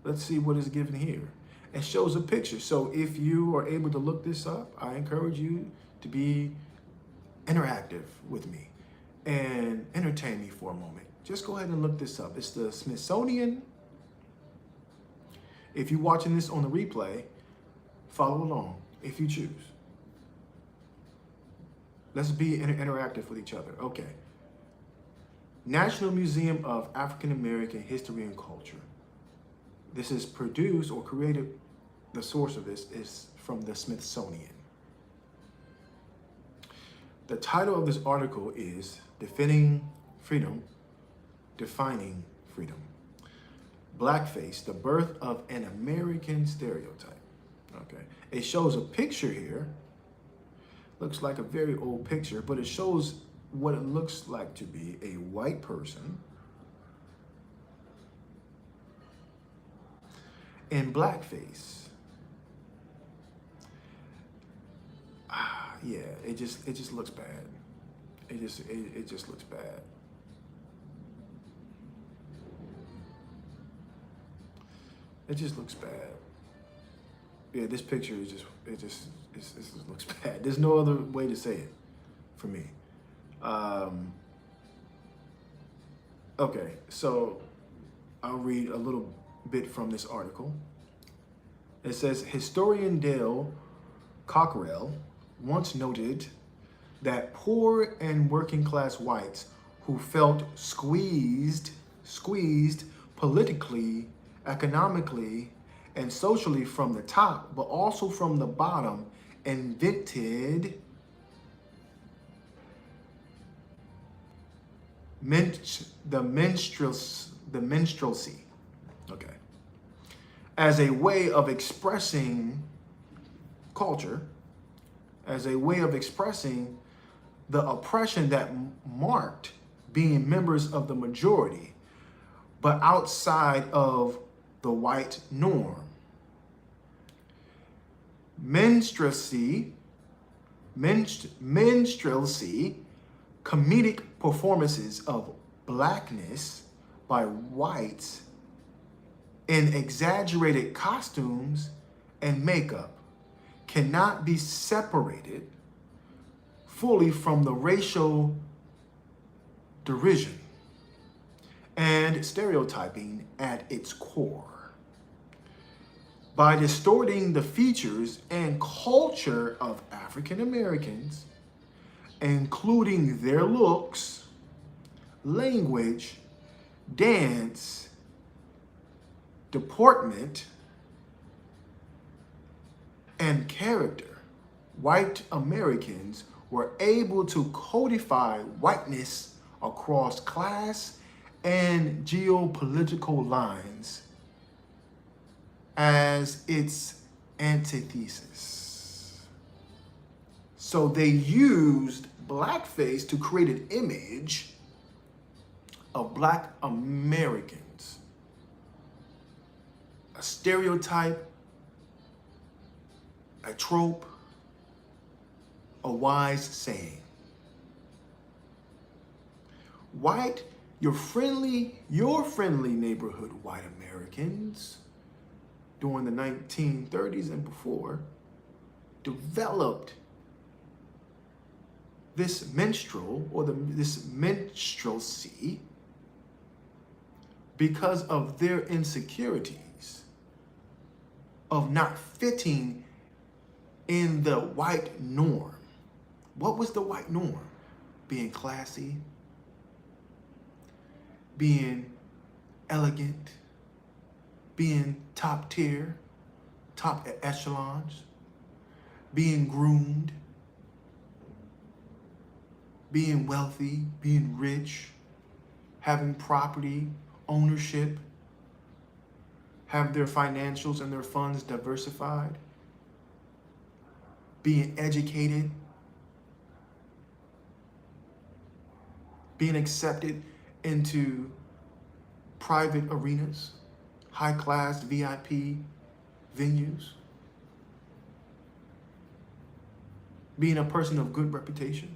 Let's see what is given here. It shows a picture. So if you are able to look this up, I encourage you to be interactive with me and entertain me for a moment. Just go ahead and look this up. It's the Smithsonian. If you're watching this on the replay, follow along if you choose. Let's be interactive with each other. Okay. National Museum of African American History and Culture. This is produced or created, the source of this is from the Smithsonian. The title of this article is Defining Freedom, Defining Freedom. Blackface, the Birth of an American Stereotype. Okay. It shows a picture here. Looks like a very old picture, but it shows what it looks like to be a white person in blackface. Yeah, it just looks bad. It just looks bad. It just looks bad. Yeah, this picture is it just looks bad. There's no other way to say it for me. Okay, so I'll read a little bit from this article. It says, historian Dale Cockrell once noted that poor and working class whites who felt squeezed politically, economically, and socially from the top, but also from the bottom, invented the minstrelsy. Okay. as a way of expressing culture, as a way of expressing the oppression that marked being members of the majority, but outside of the white norm. Minstrelsy, comedic performances of blackness by whites in exaggerated costumes and makeup cannot be separated fully from the racial derision and stereotyping at its core. By distorting the features and culture of African Americans, including their looks, language, dance, deportment, and character, white Americans were able to codify whiteness across class and geopolitical lines as its antithesis. So they used blackface to create an image of Black Americans, a stereotype, a trope, a wise saying. White, your friendly neighborhood white Americans during the 1930s and before developed this minstrel or this minstrelsy because of their insecurities of not fitting in the white norm. What was the white norm? Being classy, being elegant, being top tier, top echelons, being groomed, being wealthy, being rich, having property, ownership, have their financials and their funds diversified, being educated, being accepted into private arenas, high-class VIP venues, being a person of good reputation.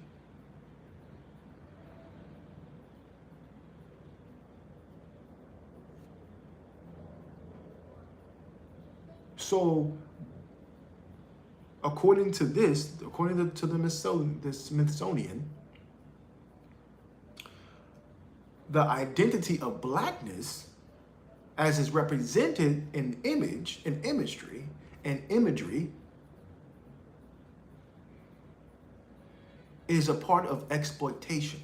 So, according to the Smithsonian, the identity of blackness, as is represented in imagery, is a part of exploitation.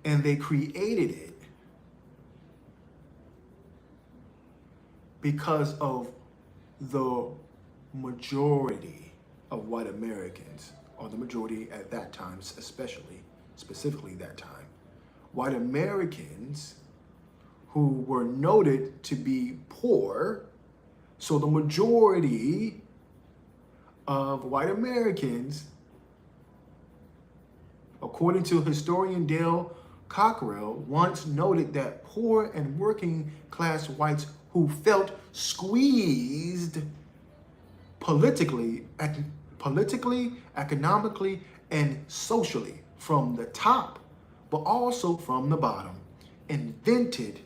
And they created it because of the majority of white Americans, or the majority at that time, specifically that time, white Americans who were noted to be poor. So the majority of white Americans, according to historian Dale Cockrell, once noted that poor and working class whites who felt squeezed politically, economically, and socially from the top, but also from the bottom, invented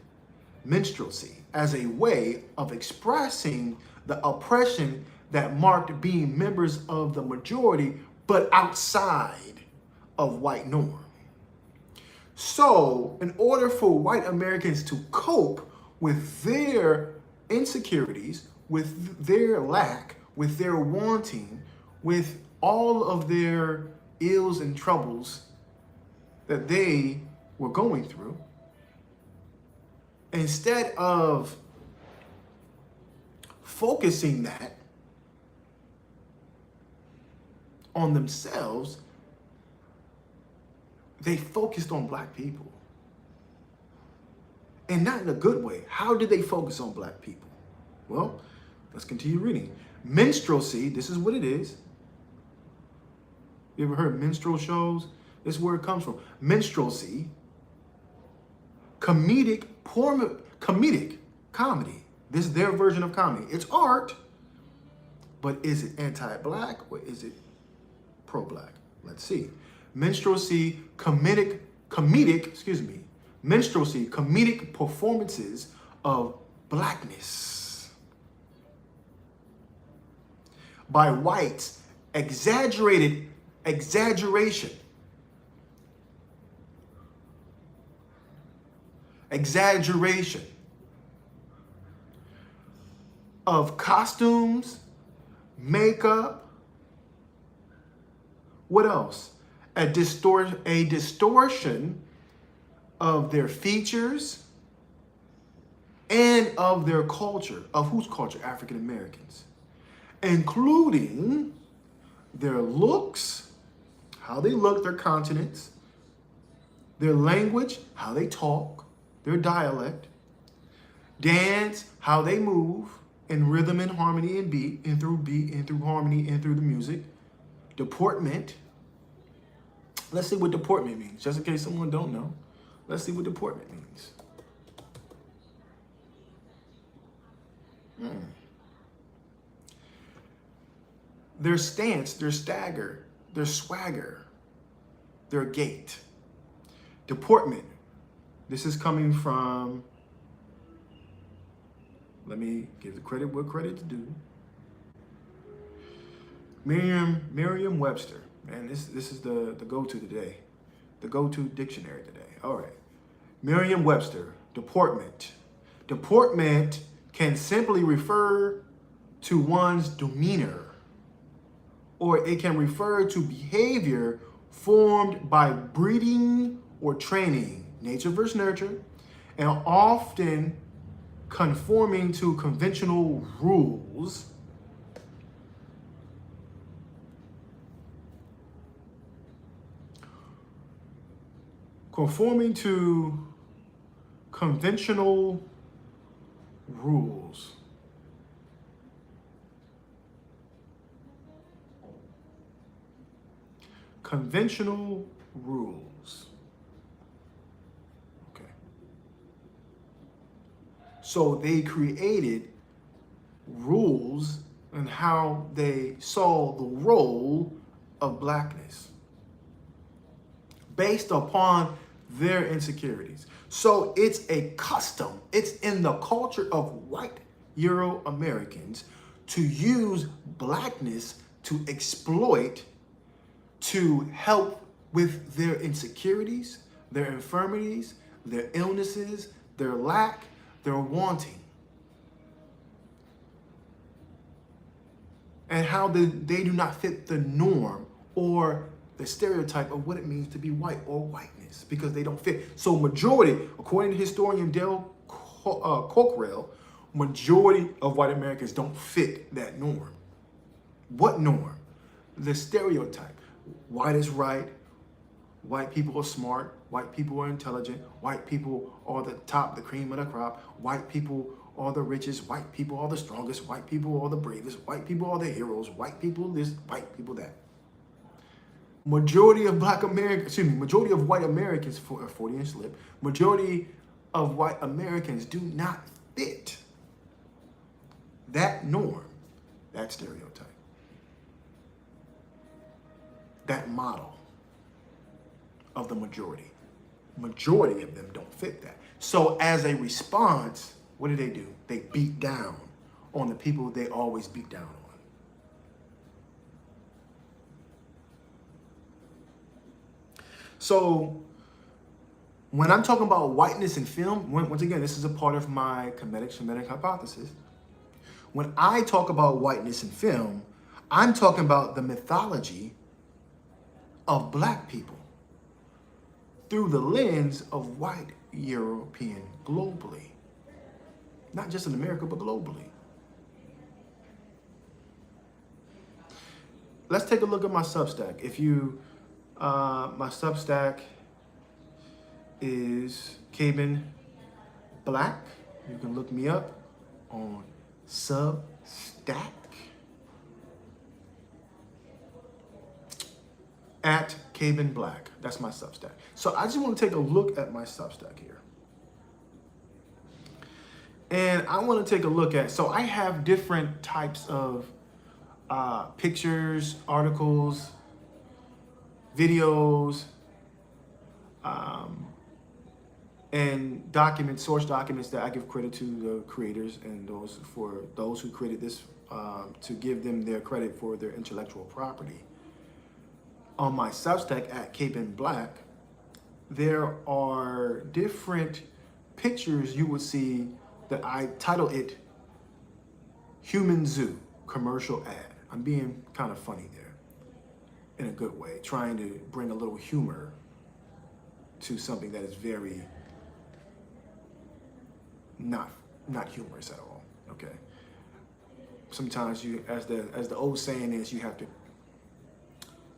minstrelsy as a way of expressing the oppression that marked being members of the majority, but outside of white norm. So, in order for white Americans to cope with their insecurities, with their lack, with their wanting, with all of their ills and troubles that they were going through, instead of focusing that on themselves, they focused on black people. and not in a good way. How did they focus on black people? Well, let's continue reading. Minstrelsy, this is what it is. You ever heard minstrel shows? This is where it comes from. Minstrelsy, comedy. This is their version of comedy. It's art, but is it anti-black or is it pro-black? Let's see. Minstrelsy, minstrelsy, comedic performances of blackness by whites, exaggeration of costumes, makeup. What else? A distortion of their features and of their culture. Of whose culture? African Americans. Including their looks, how they look, their countenance, their language, how they talk, their dialect, dance, how they move in rhythm and harmony and beat and through harmony and through the music, deportment. Let's see what deportment means, just in case someone don't know. Let's see what deportment means. Their stance, their stagger, their swagger, their gait. Deportment. This is coming from, let me give the credit what credit's due. Merriam-Webster. Man, this is the go-to today. The go-to dictionary today. All right. Merriam-Webster, deportment. Deportment can simply refer to one's demeanor, or it can refer to behavior formed by breeding or training, nature versus nurture, and often conforming to conventional rules. Conforming to conventional rules. Conventional rules. Okay. So they created rules and how they saw the role of blackness based upon their insecurities. So it's a custom. It's in the culture of white Euro-Americans to use blackness to exploit, to help with their insecurities, their infirmities, their illnesses, their lack, their wanting. And how they do not fit the norm or the stereotype of what it means to be white or whiteness, because they don't fit. So majority, according to historian Dale Cockrell, majority of white Americans don't fit that norm. What norm? The stereotype. White is right, white people are smart, white people are intelligent, white people are the top, the cream of the crop, white people are the richest, white people are the strongest, white people are the bravest, white people are the heroes, white people this, white people that. Majority of majority of white Americans, for a 40-inch slip, majority of white Americans do not fit that norm, that stereotype, that model of the majority. Majority of them don't fit that. So as a response, what do? They beat down on the people they always beat down on. So when I'm talking about whiteness in film, once again, this is a part of my comedic-Semitic hypothesis. When I talk about whiteness in film, I'm talking about the mythology of black people through the lens of white European globally. Not just in America, but globally. Let's take a look at my Substack. If you, my Substack is cabin.com// Black. You can look me up on Substack. At Caven Black. That's my Substack. So I just want to take a look at my Substack here. And I want to take a look at, so I have different types of pictures, articles, videos, and documents, source documents that I give credit to the creators and those who created this to give them their credit for their intellectual property. On my Substack at Caven Black, there are different pictures you would see that I title it Human Zoo Commercial Ad. I'm being kind of funny there in a good way, trying to bring a little humor to something that is very not humorous at all, okay? Sometimes you, as the old saying is, you have to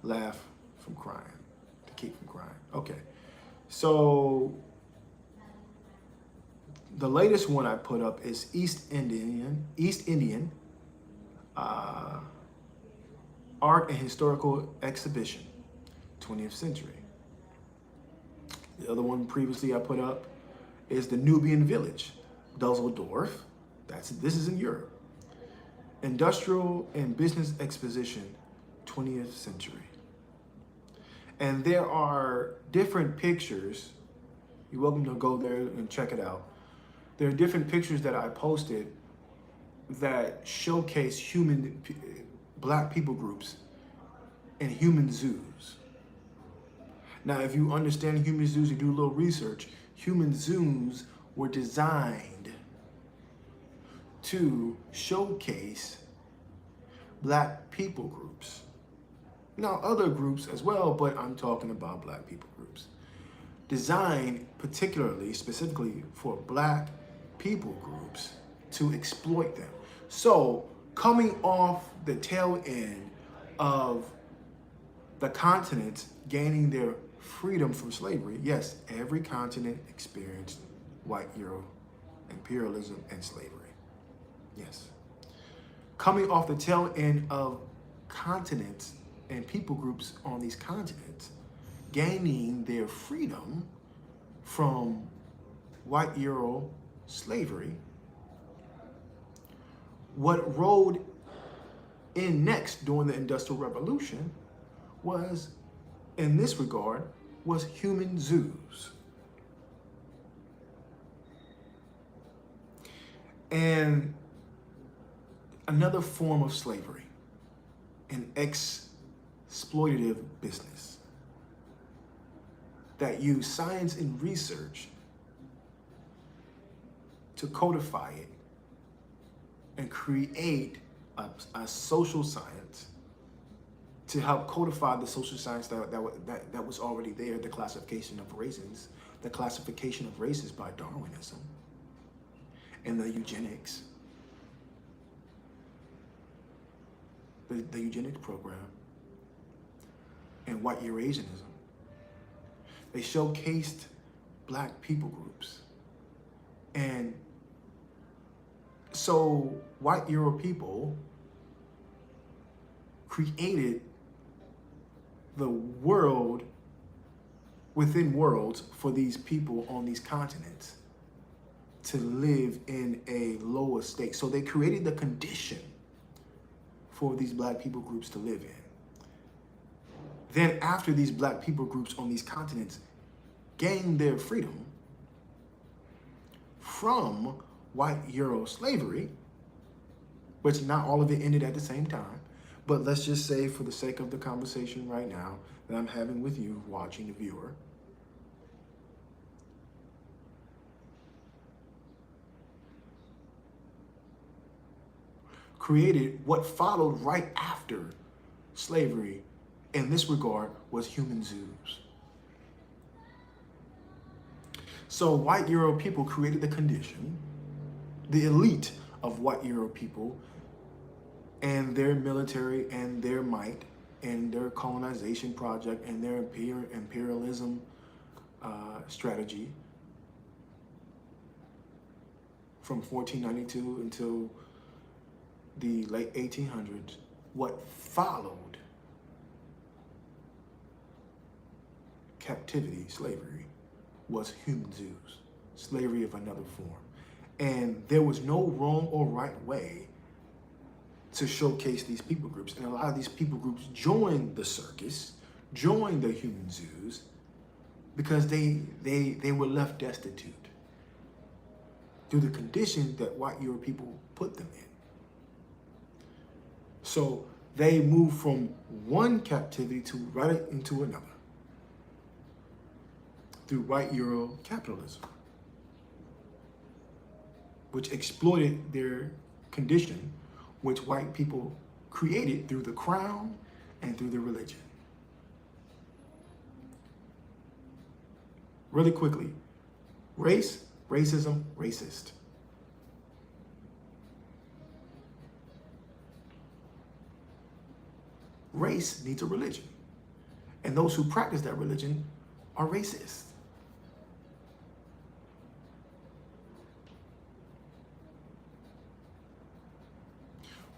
laugh from crying, to keep from crying. Okay, so the latest one I put up is East Indian Art and Historical Exhibition, 20th century. The other one previously I put up is the Nubian Village, Dusseldorf. This is in Europe. Industrial and Business Exposition, 20th century. And there are different pictures. You're welcome to go there and check it out. There are different pictures that I posted that showcase Black people groups in human zoos. Now, if you understand human zoos, you do a little research. Human zoos were designed to showcase Black people groups. Now, other groups as well, but I'm talking about Black people groups. Designed specifically for Black people groups to exploit them. So, coming off the tail end of the continents gaining their freedom from slavery, yes, every continent experienced white Euro imperialism and slavery. Yes. Coming off the tail end of continents and people groups on these continents gaining their freedom from white Euro slavery, what rode in next during the Industrial Revolution was, in this regard, was human zoos. And another form of slavery, an exploitative business that use science and research to codify it and create a social science to help codify the social science that was already there, the classification of races by Darwinism and the eugenics, the eugenics program, and white Eurasianism. They showcased Black people groups. And so white Euro people created the world within worlds for these people on these continents to live in a lower state. So they created the condition for these Black people groups to live in. Then after these Black people groups on these continents gained their freedom from white Euro slavery, which not all of it ended at the same time, but let's just say for the sake of the conversation right now that I'm having with you, watching the viewer, created what followed right after slavery in this regard was human zoos. So white Euro people created the condition, the elite of white Euro people and their military and their might and their colonization project and their imperialism strategy from 1492 until the late 1800s, what followed captivity, slavery, was human zoos, slavery of another form. And there was no wrong or right way to showcase these people groups. And a lot of these people groups joined the circus, joined the human zoos, because they were left destitute through the conditions that white Europe people put them in. So they moved from one captivity to right into another through white Euro capitalism, which exploited their condition, which white people created through the crown and through their religion. Really quickly, race, racism, racist. Race needs a religion, and those who practice that religion are racist.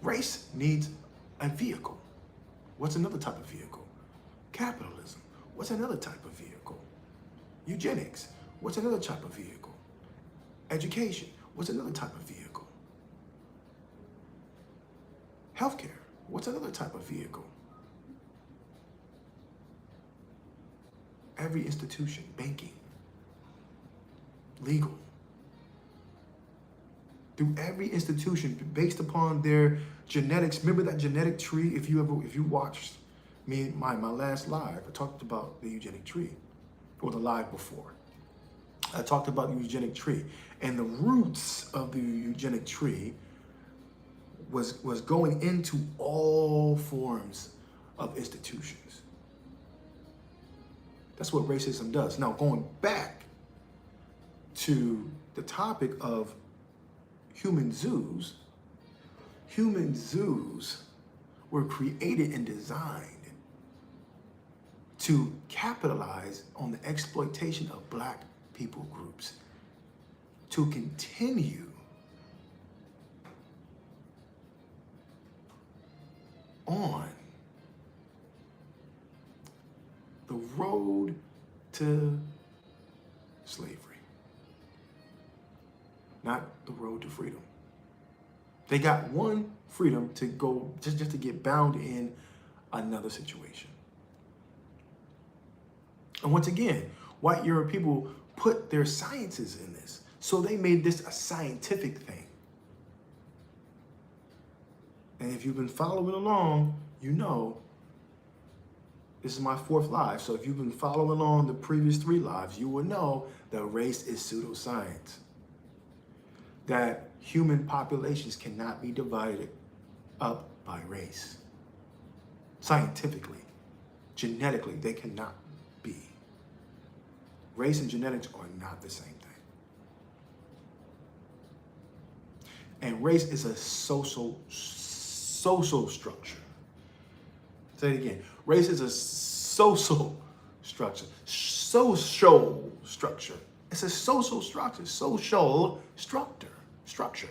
Race needs a vehicle. What's another type of vehicle? Capitalism. What's another type of vehicle? Eugenics. What's another type of vehicle? Education. What's another type of vehicle? Healthcare. What's another type of vehicle? Every institution, banking, legal. Through every institution, based upon their genetics. Remember that genetic tree? If you watched my last live, I talked about the eugenic tree, or the live before. I talked about the eugenic tree, and the roots of the eugenic tree was going into all forms of institutions. That's what racism does. Now, going back to the topic of human zoos were created and designed to capitalize on the exploitation of Black people groups, to continue on the road to slavery, not the road to freedom. They got one freedom to go, just to get bound in another situation. And once again, white Euro people put their sciences in this. So they made this a scientific thing. And if you've been following along, you know this is my 4th live. So if you've been following along the previous 3 lives, you will know that race is pseudoscience. That human populations cannot be divided up by race. Scientifically, genetically, they cannot be. Race and genetics are not the same thing. And race is a social structure. Say it again. Race is a social structure. Social structure. It's a social structure. Social structure.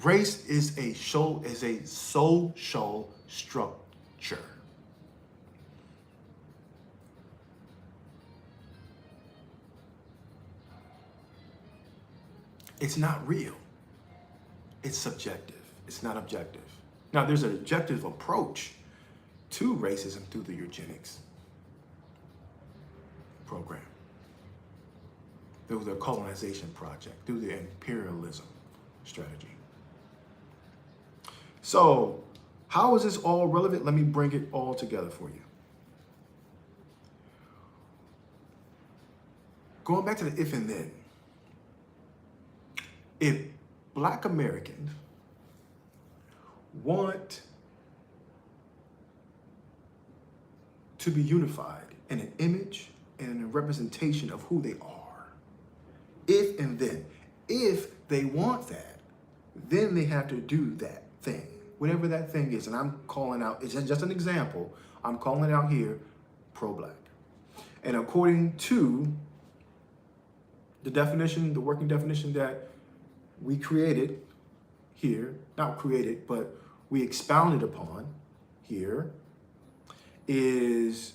Race is a social structure. It's not real. It's subjective. It's not objective. Now, there's an objective approach to racism through the eugenics program, through the colonization project, through the imperialism strategy. So, how is this all relevant? Let me bring it all together for you. Going back to the if and then. If Black Americans want to be unified in an image and in a representation of who they are, if and then, if they want that, then they have to do that thing, whatever that thing is. And I'm calling out, it's just an example, I'm calling out here pro-Black. And according to The definition, the working definition that we created here, not created, but we expounded upon here, is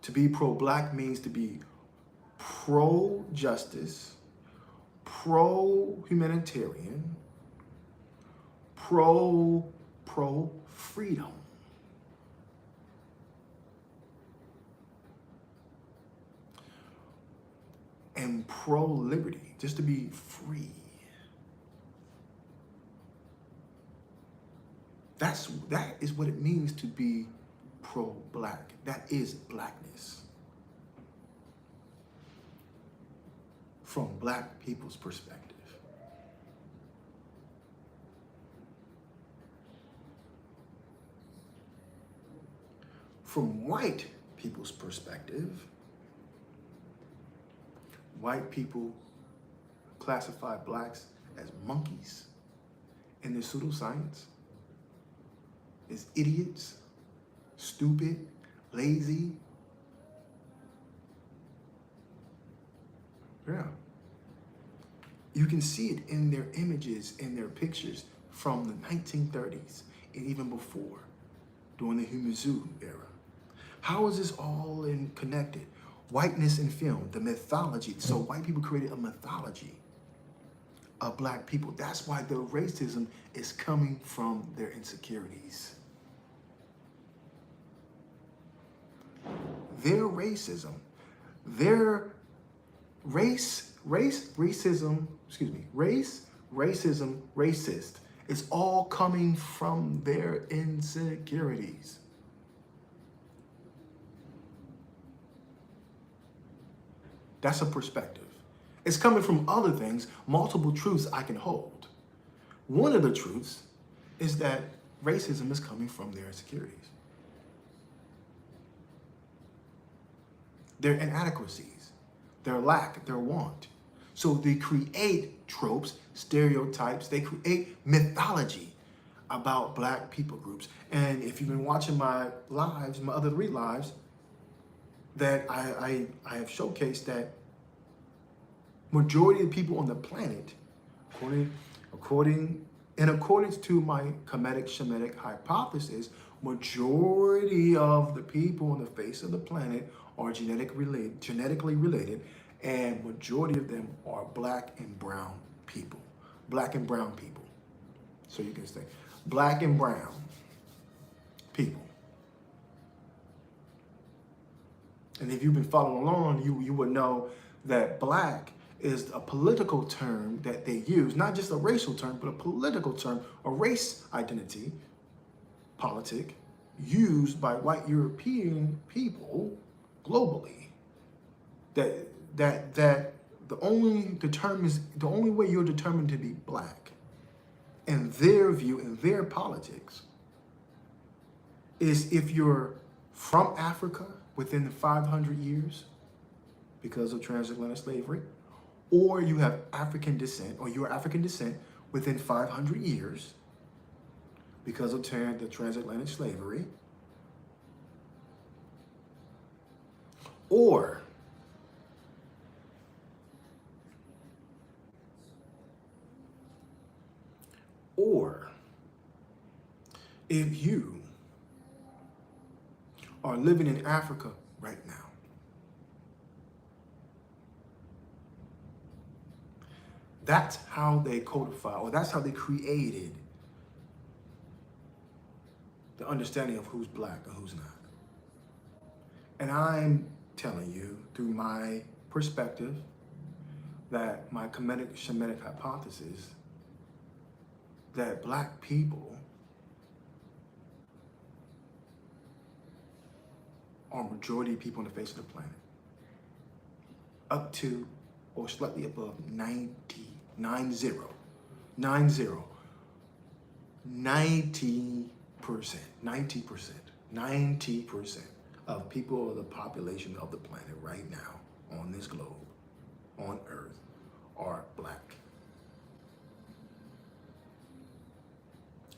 to be pro-black means to be pro-justice, pro-humanitarian, pro-freedom. And pro-liberty, just to be free. That is what it means to be pro-black. That is blackness. From black people's perspective. From white people's perspective, white people classify blacks as monkeys in their pseudoscience, as idiots, stupid, lazy. Yeah. You can see it in their images, in their pictures from the 1930s and even before, during the Humazu era. How is this all connected? Whiteness in film, the mythology. So white people created a mythology of black people. That's why the racism is coming from their insecurities. Their racism, their racism, racist, is all coming from their insecurities. That's a perspective. It's coming from other things, multiple truths I can hold. One of the truths is that racism is coming from their insecurities. Their inadequacies, their lack, their want. So they create tropes, stereotypes, they create mythology about black people groups. And if you've been watching my lives, my other 3 lives, that I have showcased that majority of people on the planet, in accordance to my Kemetic-Shemitic hypothesis, majority of the people on the face of the planet are genetically related, and majority of them are black and brown people. Black and brown people. So you can say black and brown people. And if you've been following along, you would know that black is a political term that they use, not just a racial term, but a political term, a race identity, politic, used by white European people globally. That the only way you're determined to be black, in their view, in their politics, is if you're from Africa within the 500 years because of transatlantic slavery, or you have African descent, or you're African descent within 500 years because of the transatlantic slavery, or if you are living in Africa right now, that's how they codify, or that's how they created the understanding of who's black and who's not. And I'm telling you, through my perspective, that my Kemetic-Shemitic hypothesis, that black people are majority of people on the face of the planet. Up to or slightly above 90% of people of the population of the planet right now on this globe, on Earth, are black.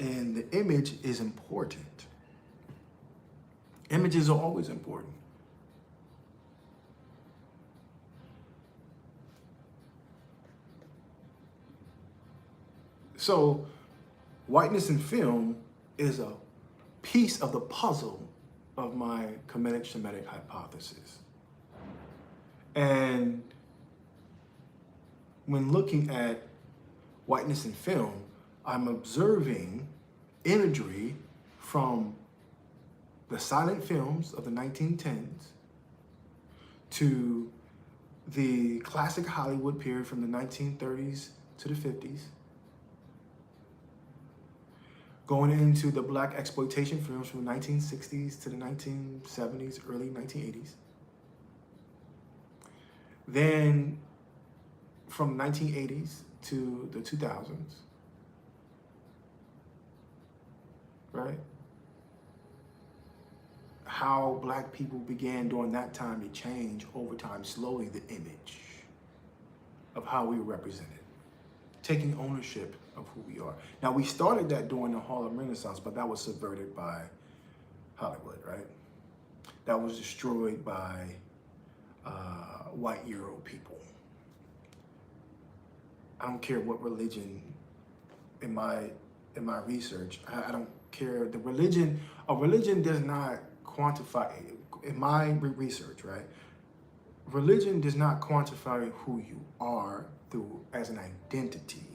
And the image is important. Images are always important. So whiteness in film is a piece of the puzzle of my Kemetic Shemitic hypothesis. And when looking at whiteness in film, I'm observing imagery from the silent films of the 1910s to the classic Hollywood period from the 1930s to the 50s, going into the black exploitation films from the 1960s to the 1970s, early 1980s. Then from 1980s to the 2000s, right? How black people began during that time to change over time, slowly, the image of how we were represented, taking ownership of who we are. Now, we started that during the Harlem Renaissance, but that was subverted by Hollywood, right? That was destroyed by white Euro people. I don't care what religion, in my research, I don't care. A religion does not quantify, in my research, right? Religion does not quantify who you are as an identity.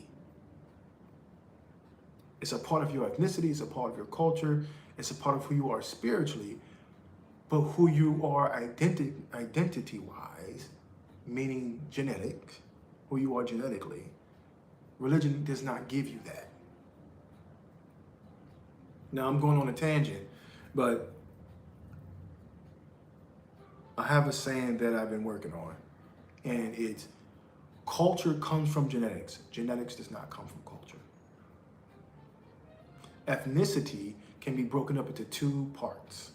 It's a part of your ethnicity, it's a part of your culture, it's a part of who you are spiritually, but who you are identity-wise, meaning genetic, who you are genetically, religion does not give you that. Now, I'm going on a tangent, but I have a saying that I've been working on, and it's culture comes from genetics. Genetics does not come from culture. Ethnicity can be broken up into two parts.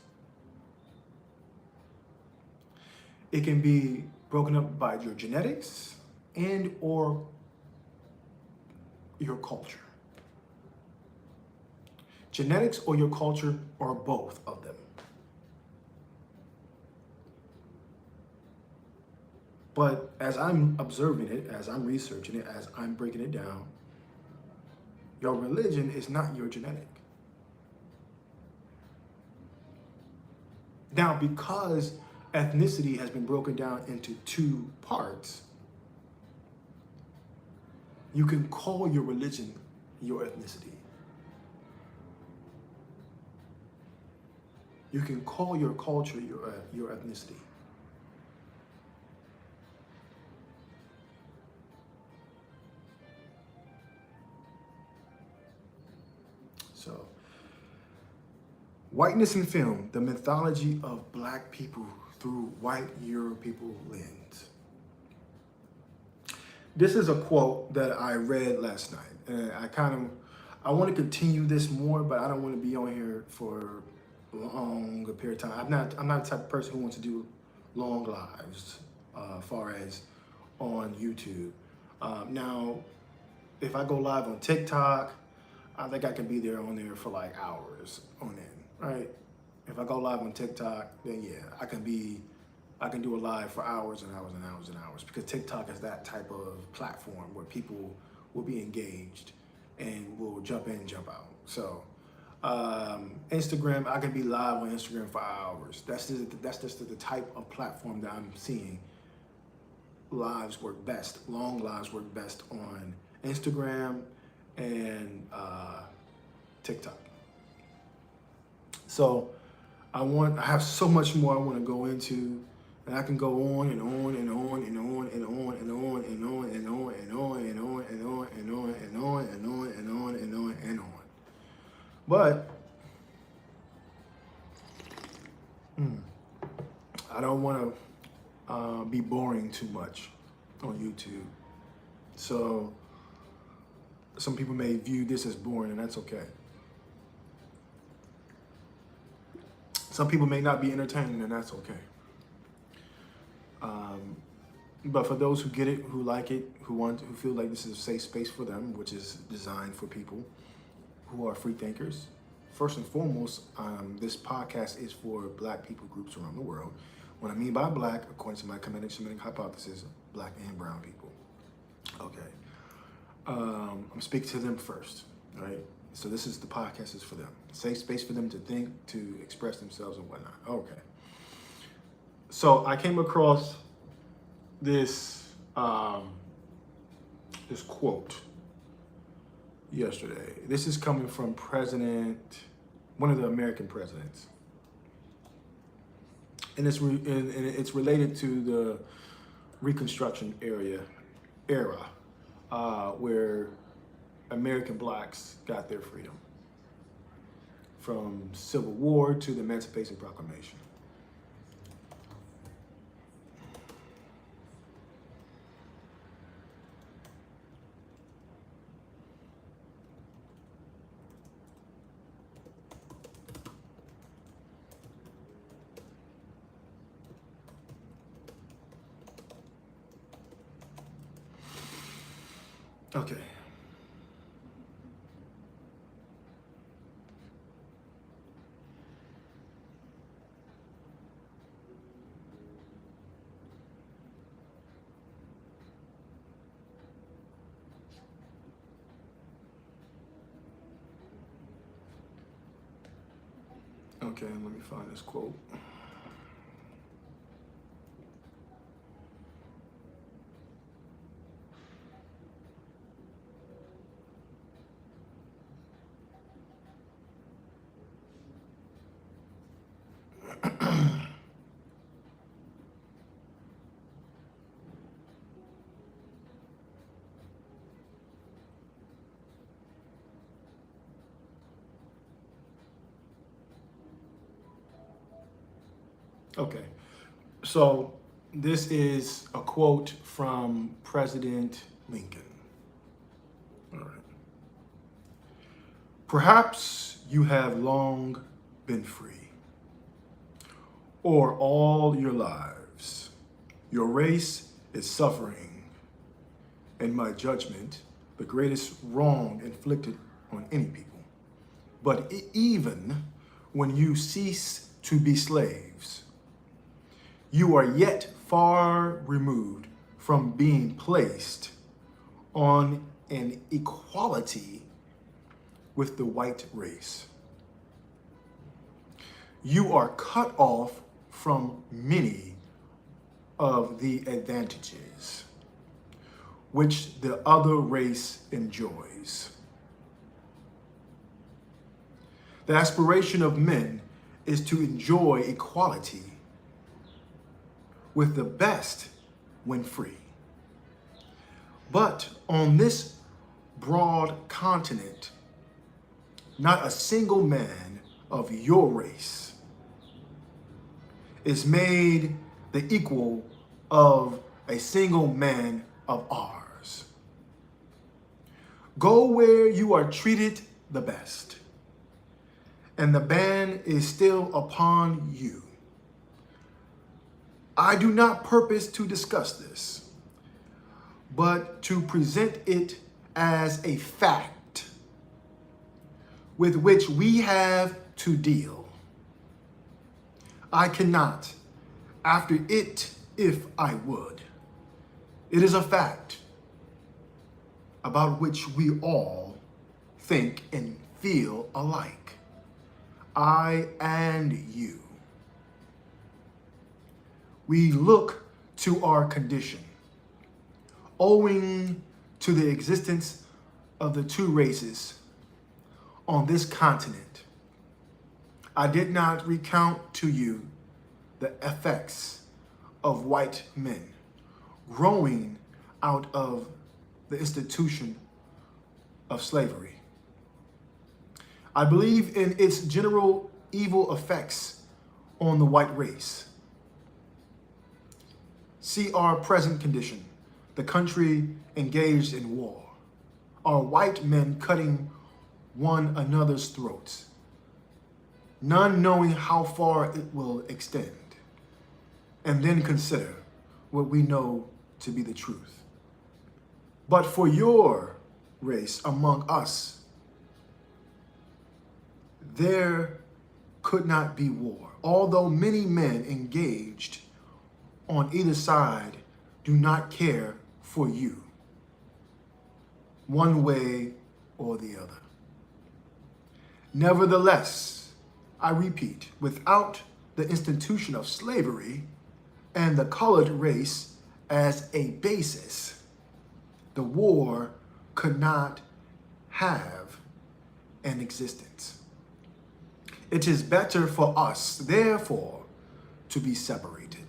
It can be broken up by your genetics and or your culture. Genetics or your culture, or both of them. But as I'm observing it, as I'm researching it, as I'm breaking it down, your religion is not your genetic. Now, because ethnicity has been broken down into two parts, you can call your religion your ethnicity. You can call your culture your ethnicity. So, whiteness in film, the mythology of black people through white Euro people lens. This is a quote that I read last night, and I want to continue this more, but I don't want to be on here for a long period of time. I'm not the type of person who wants to do long lives, far as on YouTube. Now, if I go live on TikTok, I think I can be on there for like hours on end, right? If I go live on TikTok, then yeah, I can do a live for hours and hours and hours and hours, because TikTok is that type of platform where people will be engaged and will jump in, jump out. So Instagram, I can be live on Instagram for hours. That's just the type of platform that I'm seeing lives work best. Long lives work best on Instagram and TikTok. So I have so much more I want to go into, and I can go on and on and on and on and on and on and on and on and on and on and on and on and on and on and on and on and on. But I don't want to be boring too much on YouTube. So some people may view this as boring, and that's okay. Some people may not be entertained, and that's okay. But for those who get it, who like it, who feel like this is a safe space for them, which is designed for people who are free thinkers. First and foremost, this podcast is for black people groups around the world. What I mean by black, according to my Kemetic Shemitic hypothesis, black and brown people. Okay. I'm speaking to them first, all right? So this is the podcast is for them. Safe space for them to think, to express themselves and whatnot. Okay. So I came across this this quote yesterday. This is coming from one of the American presidents, and it's related to the Reconstruction era, where American blacks got their freedom from Civil War to the Emancipation Proclamation. Okay. Okay, let me find this quote. Okay, so this is a quote from President Lincoln. All right. Perhaps you have long been free, or all your lives. Your race is suffering, in my judgment, the greatest wrong inflicted on any people. But even when you cease to be slaves, you are yet far removed from being placed on an equality with the white race. You are cut off from many of the advantages which the other race enjoys. The aspiration of men is to enjoy equality with the best when free. But on this broad continent, not a single man of your race is made the equal of a single man of ours. Go where you are treated the best, and the ban is still upon you. I do not purpose to discuss this, but to present it as a fact with which we have to deal. I cannot, after it, if I would. It is a fact about which we all think and feel alike, I and you. We look to our condition, owing to the existence of the two races on this continent. I did not recount to you the effects of white men growing out of the institution of slavery. I believe in its general evil effects on the white race. See our present condition, the country engaged in war. Are white men cutting one another's throats, none knowing how far it will extend? And then consider what we know to be the truth. But for your race among us, there could not be war, although many men engaged on either side do not care for you. one way or the other. Nevertheless, I repeat, without the institution of slavery and the colored race as a basis, the war could not have an existence. It is better for us, therefore, to be separated.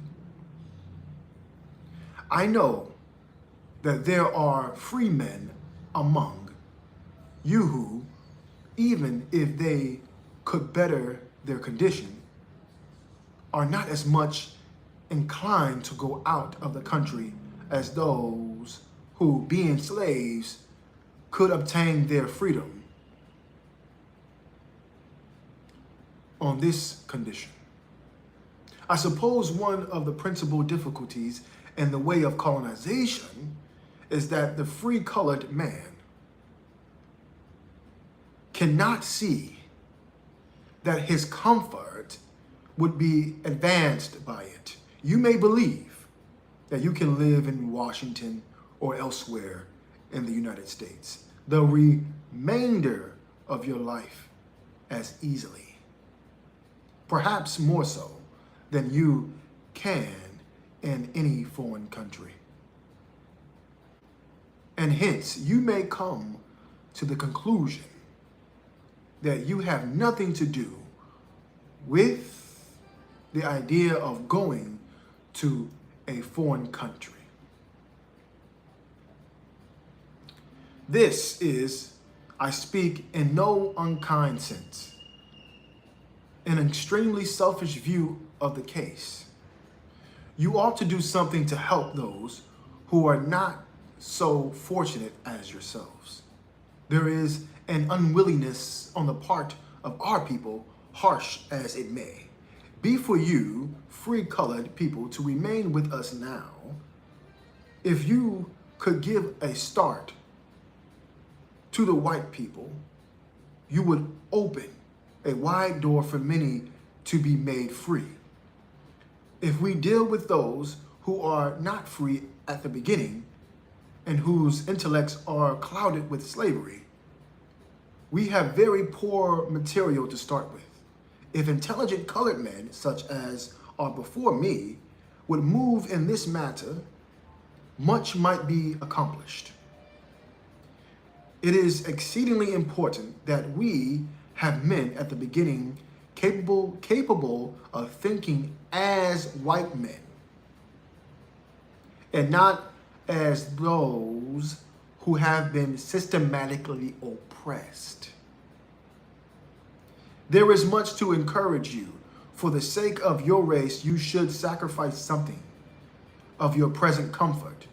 I know that there are free men among you who, even if they could better their condition, are not as much inclined to go out of the country as those who, being slaves, could obtain their freedom on this condition. I suppose one of the principal difficulties in the way of colonization is that the free colored man cannot see that his comfort would be advanced by it. You may believe that you can live in Washington or elsewhere in the United States the remainder of your life as easily, perhaps more so than you can in any foreign country. And hence, you may come to the conclusion that you have nothing to do with the idea of going to a foreign country. This is, I speak in no unkind sense, an extremely selfish view of the case. You ought to do something to help those who are not so fortunate as yourselves. There is an unwillingness on the part of our people, harsh as it may be for you, free colored people, to remain with us now. If you could give a start to the white people, you would open a wide door for many to be made free. If we deal with those who are not free at the beginning and whose intellects are clouded with slavery, we have very poor material to start with. If intelligent colored men, such as are before me, would move in this matter, much might be accomplished. It is exceedingly important that we have men at the beginning capable of thinking as white men and not as those who have been systematically oppressed. There is much to encourage you. For the sake of your race, you should sacrifice something of your present comfort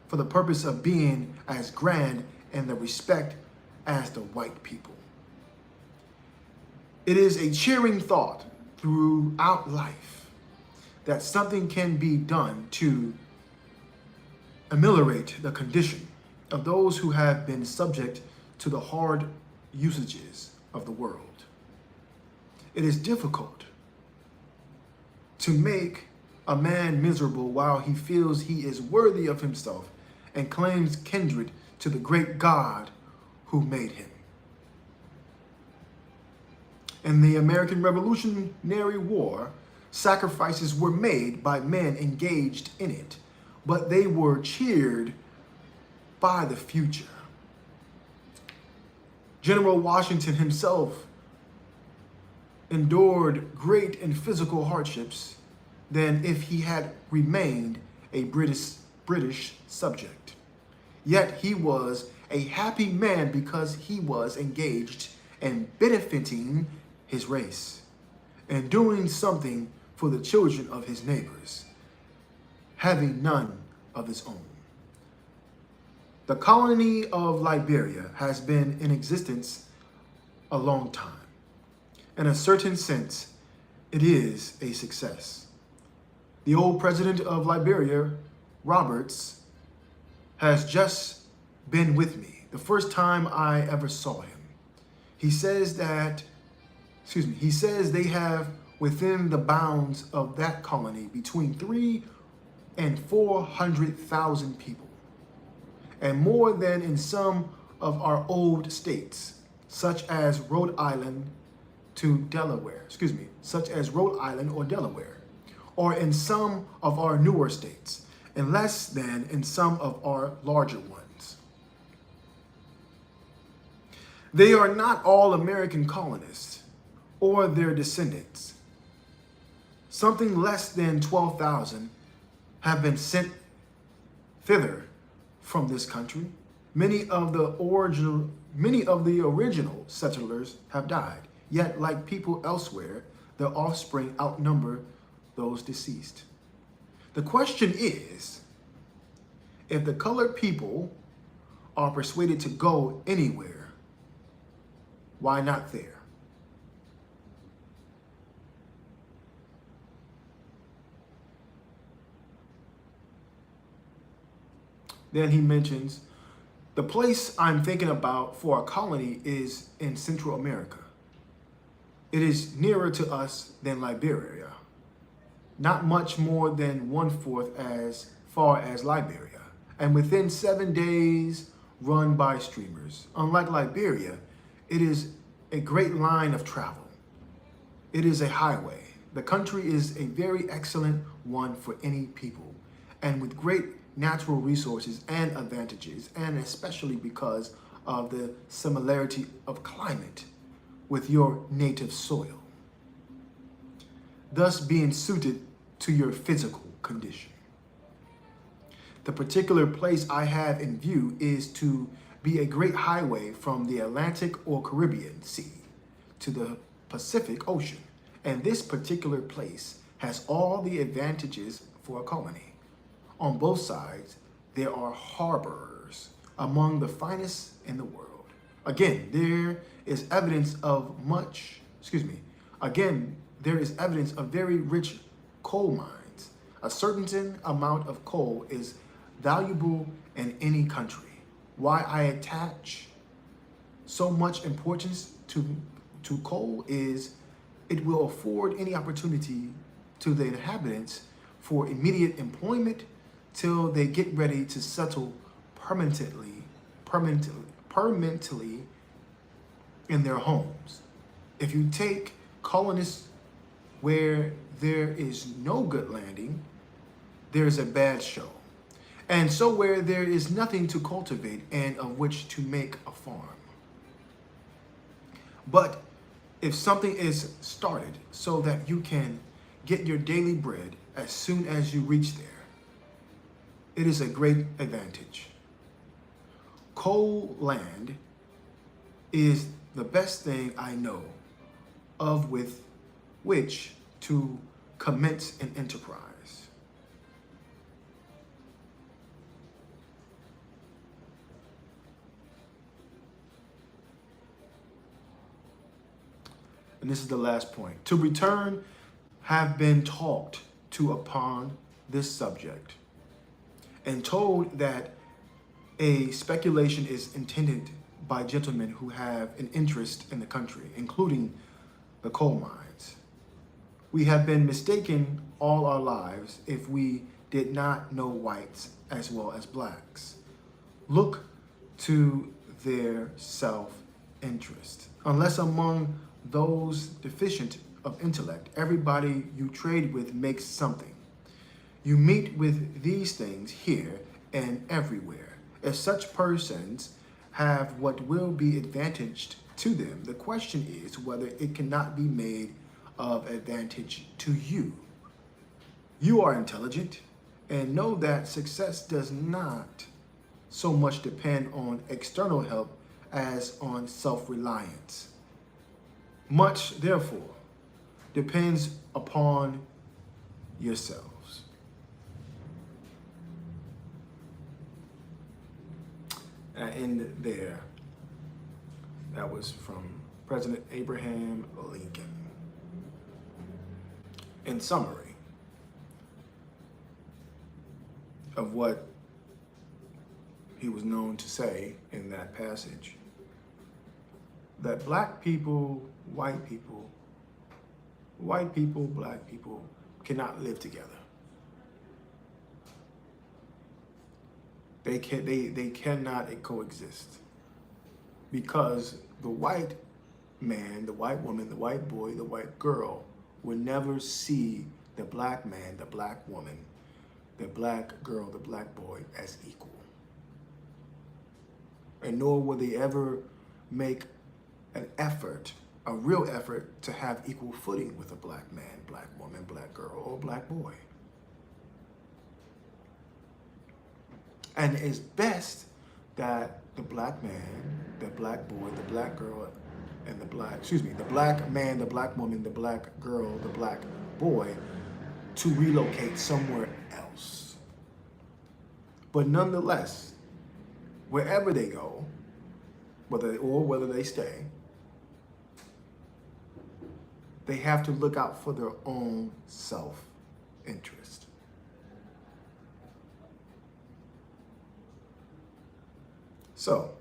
for the purpose of being as grand in the respect as the white people. It is a cheering thought throughout life that something can be done to ameliorate the condition of those who have been subject to the hard usages of the world. It is difficult to make a man miserable while he feels he is worthy of himself and claims kindred to the great God who made him. In the American Revolutionary War, sacrifices were made by men engaged in it, but they were cheered by the future. General Washington himself endured great and physical hardships than if he had remained a British subject. Yet he was a happy man because he was engaged in benefiting his race and doing something for the children of his neighbors, having none of his own. The colony of Liberia has been in existence a long time. In a certain sense, it is a success. The old president of Liberia, Roberts, has just been with me the first time I ever saw him. He says they have within the bounds of that colony between 300,000 and 400,000 people, and more than in some of our old states, such as Rhode Island to Delaware, such as Rhode Island or Delaware, or in some of our newer states, and less than in some of our larger ones. They are not all American colonists or their descendants. Something less than 12,000 have been sent thither from this country. Many of the original settlers have died, yet like people elsewhere, their offspring outnumber those deceased. The question is, if the colored people are persuaded to go anywhere, why not there? Then he mentions, the place I'm thinking about for a colony is in Central America. It is nearer to us than Liberia, not much more than 1/4 as far as Liberia, and within 7 days run by steamers. Unlike Liberia, it is a great line of travel. It is a highway. The country is a very excellent one for any people, and with great natural resources and advantages, and especially because of the similarity of climate with your native soil, thus being suited to your physical condition. The particular place I have in view is to be a great highway from the Atlantic or Caribbean Sea to the Pacific Ocean, and this particular place has all the advantages for a colony. On both sides, there are harbors among the finest in the world. Again, there is evidence of very rich coal mines. A certain amount of coal is valuable in any country. Why I attach so much importance to coal is it will afford any opportunity to the inhabitants for immediate employment till they get ready to settle permanently in their homes. If you take colonists where there is no good landing, there is a bad show. And so where there is nothing to cultivate and of which to make a farm. But if something is started so that you can get your daily bread as soon as you reach there, it is a great advantage. Coal land is the best thing I know of with which to commence an enterprise. And this is the last point. To return, have been talked to upon this subject, and told that a speculation is intended by gentlemen who have an interest in the country, including the coal mines. We have been mistaken all our lives if we did not know whites as well as blacks. Look to their self-interest. Unless among those deficient of intellect, everybody you trade with makes something. You meet with these things here and everywhere. If such persons have what will be advantaged to them, the question is whether it cannot be made of advantage to you. You are intelligent and know that success does not so much depend on external help as on self-reliance. Much, therefore, depends upon yourselves. I end there. That was from President Abraham Lincoln. In summary of what he was known to say in that passage, that black people, white people, black people cannot live together. They cannot coexist. because the white man, the white woman, the white boy, the white girl will never see the black man, the black woman, the black girl, the black boy as equal. And nor will they ever make an effort, a real effort, to have equal footing with a black man, black woman, black girl, or black boy. And it's best that the black man, the black boy, the black girl, and the black man, the black woman, the black girl, the black boy, to relocate somewhere else. But nonetheless, wherever they go, whether they stay, they have to look out for their own self-interest. So,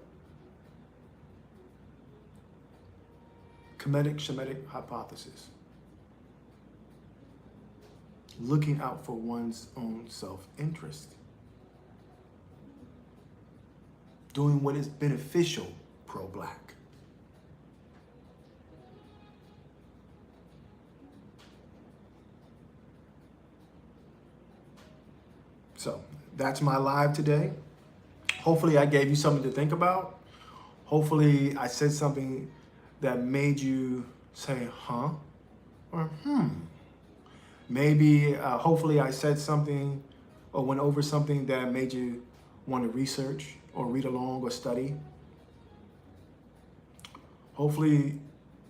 Kemetic hypothesis. Looking out for one's own self-interest. Doing what is beneficial pro-black. So that's my live today. Hopefully I gave you something to think about. Hopefully I said something that made you say, huh? Or Maybe, hopefully I said something or went over something that made you want to research or read along or study. Hopefully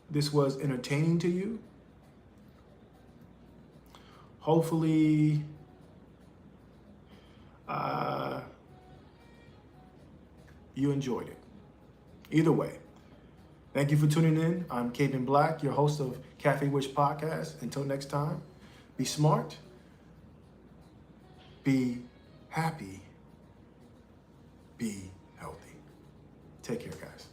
this was entertaining to you. Hopefully you enjoyed it. Either way, thank you for tuning in. I'm Caden Black, your host of Café Podcast. Until next time, be smart, be happy, be healthy. Take care, guys.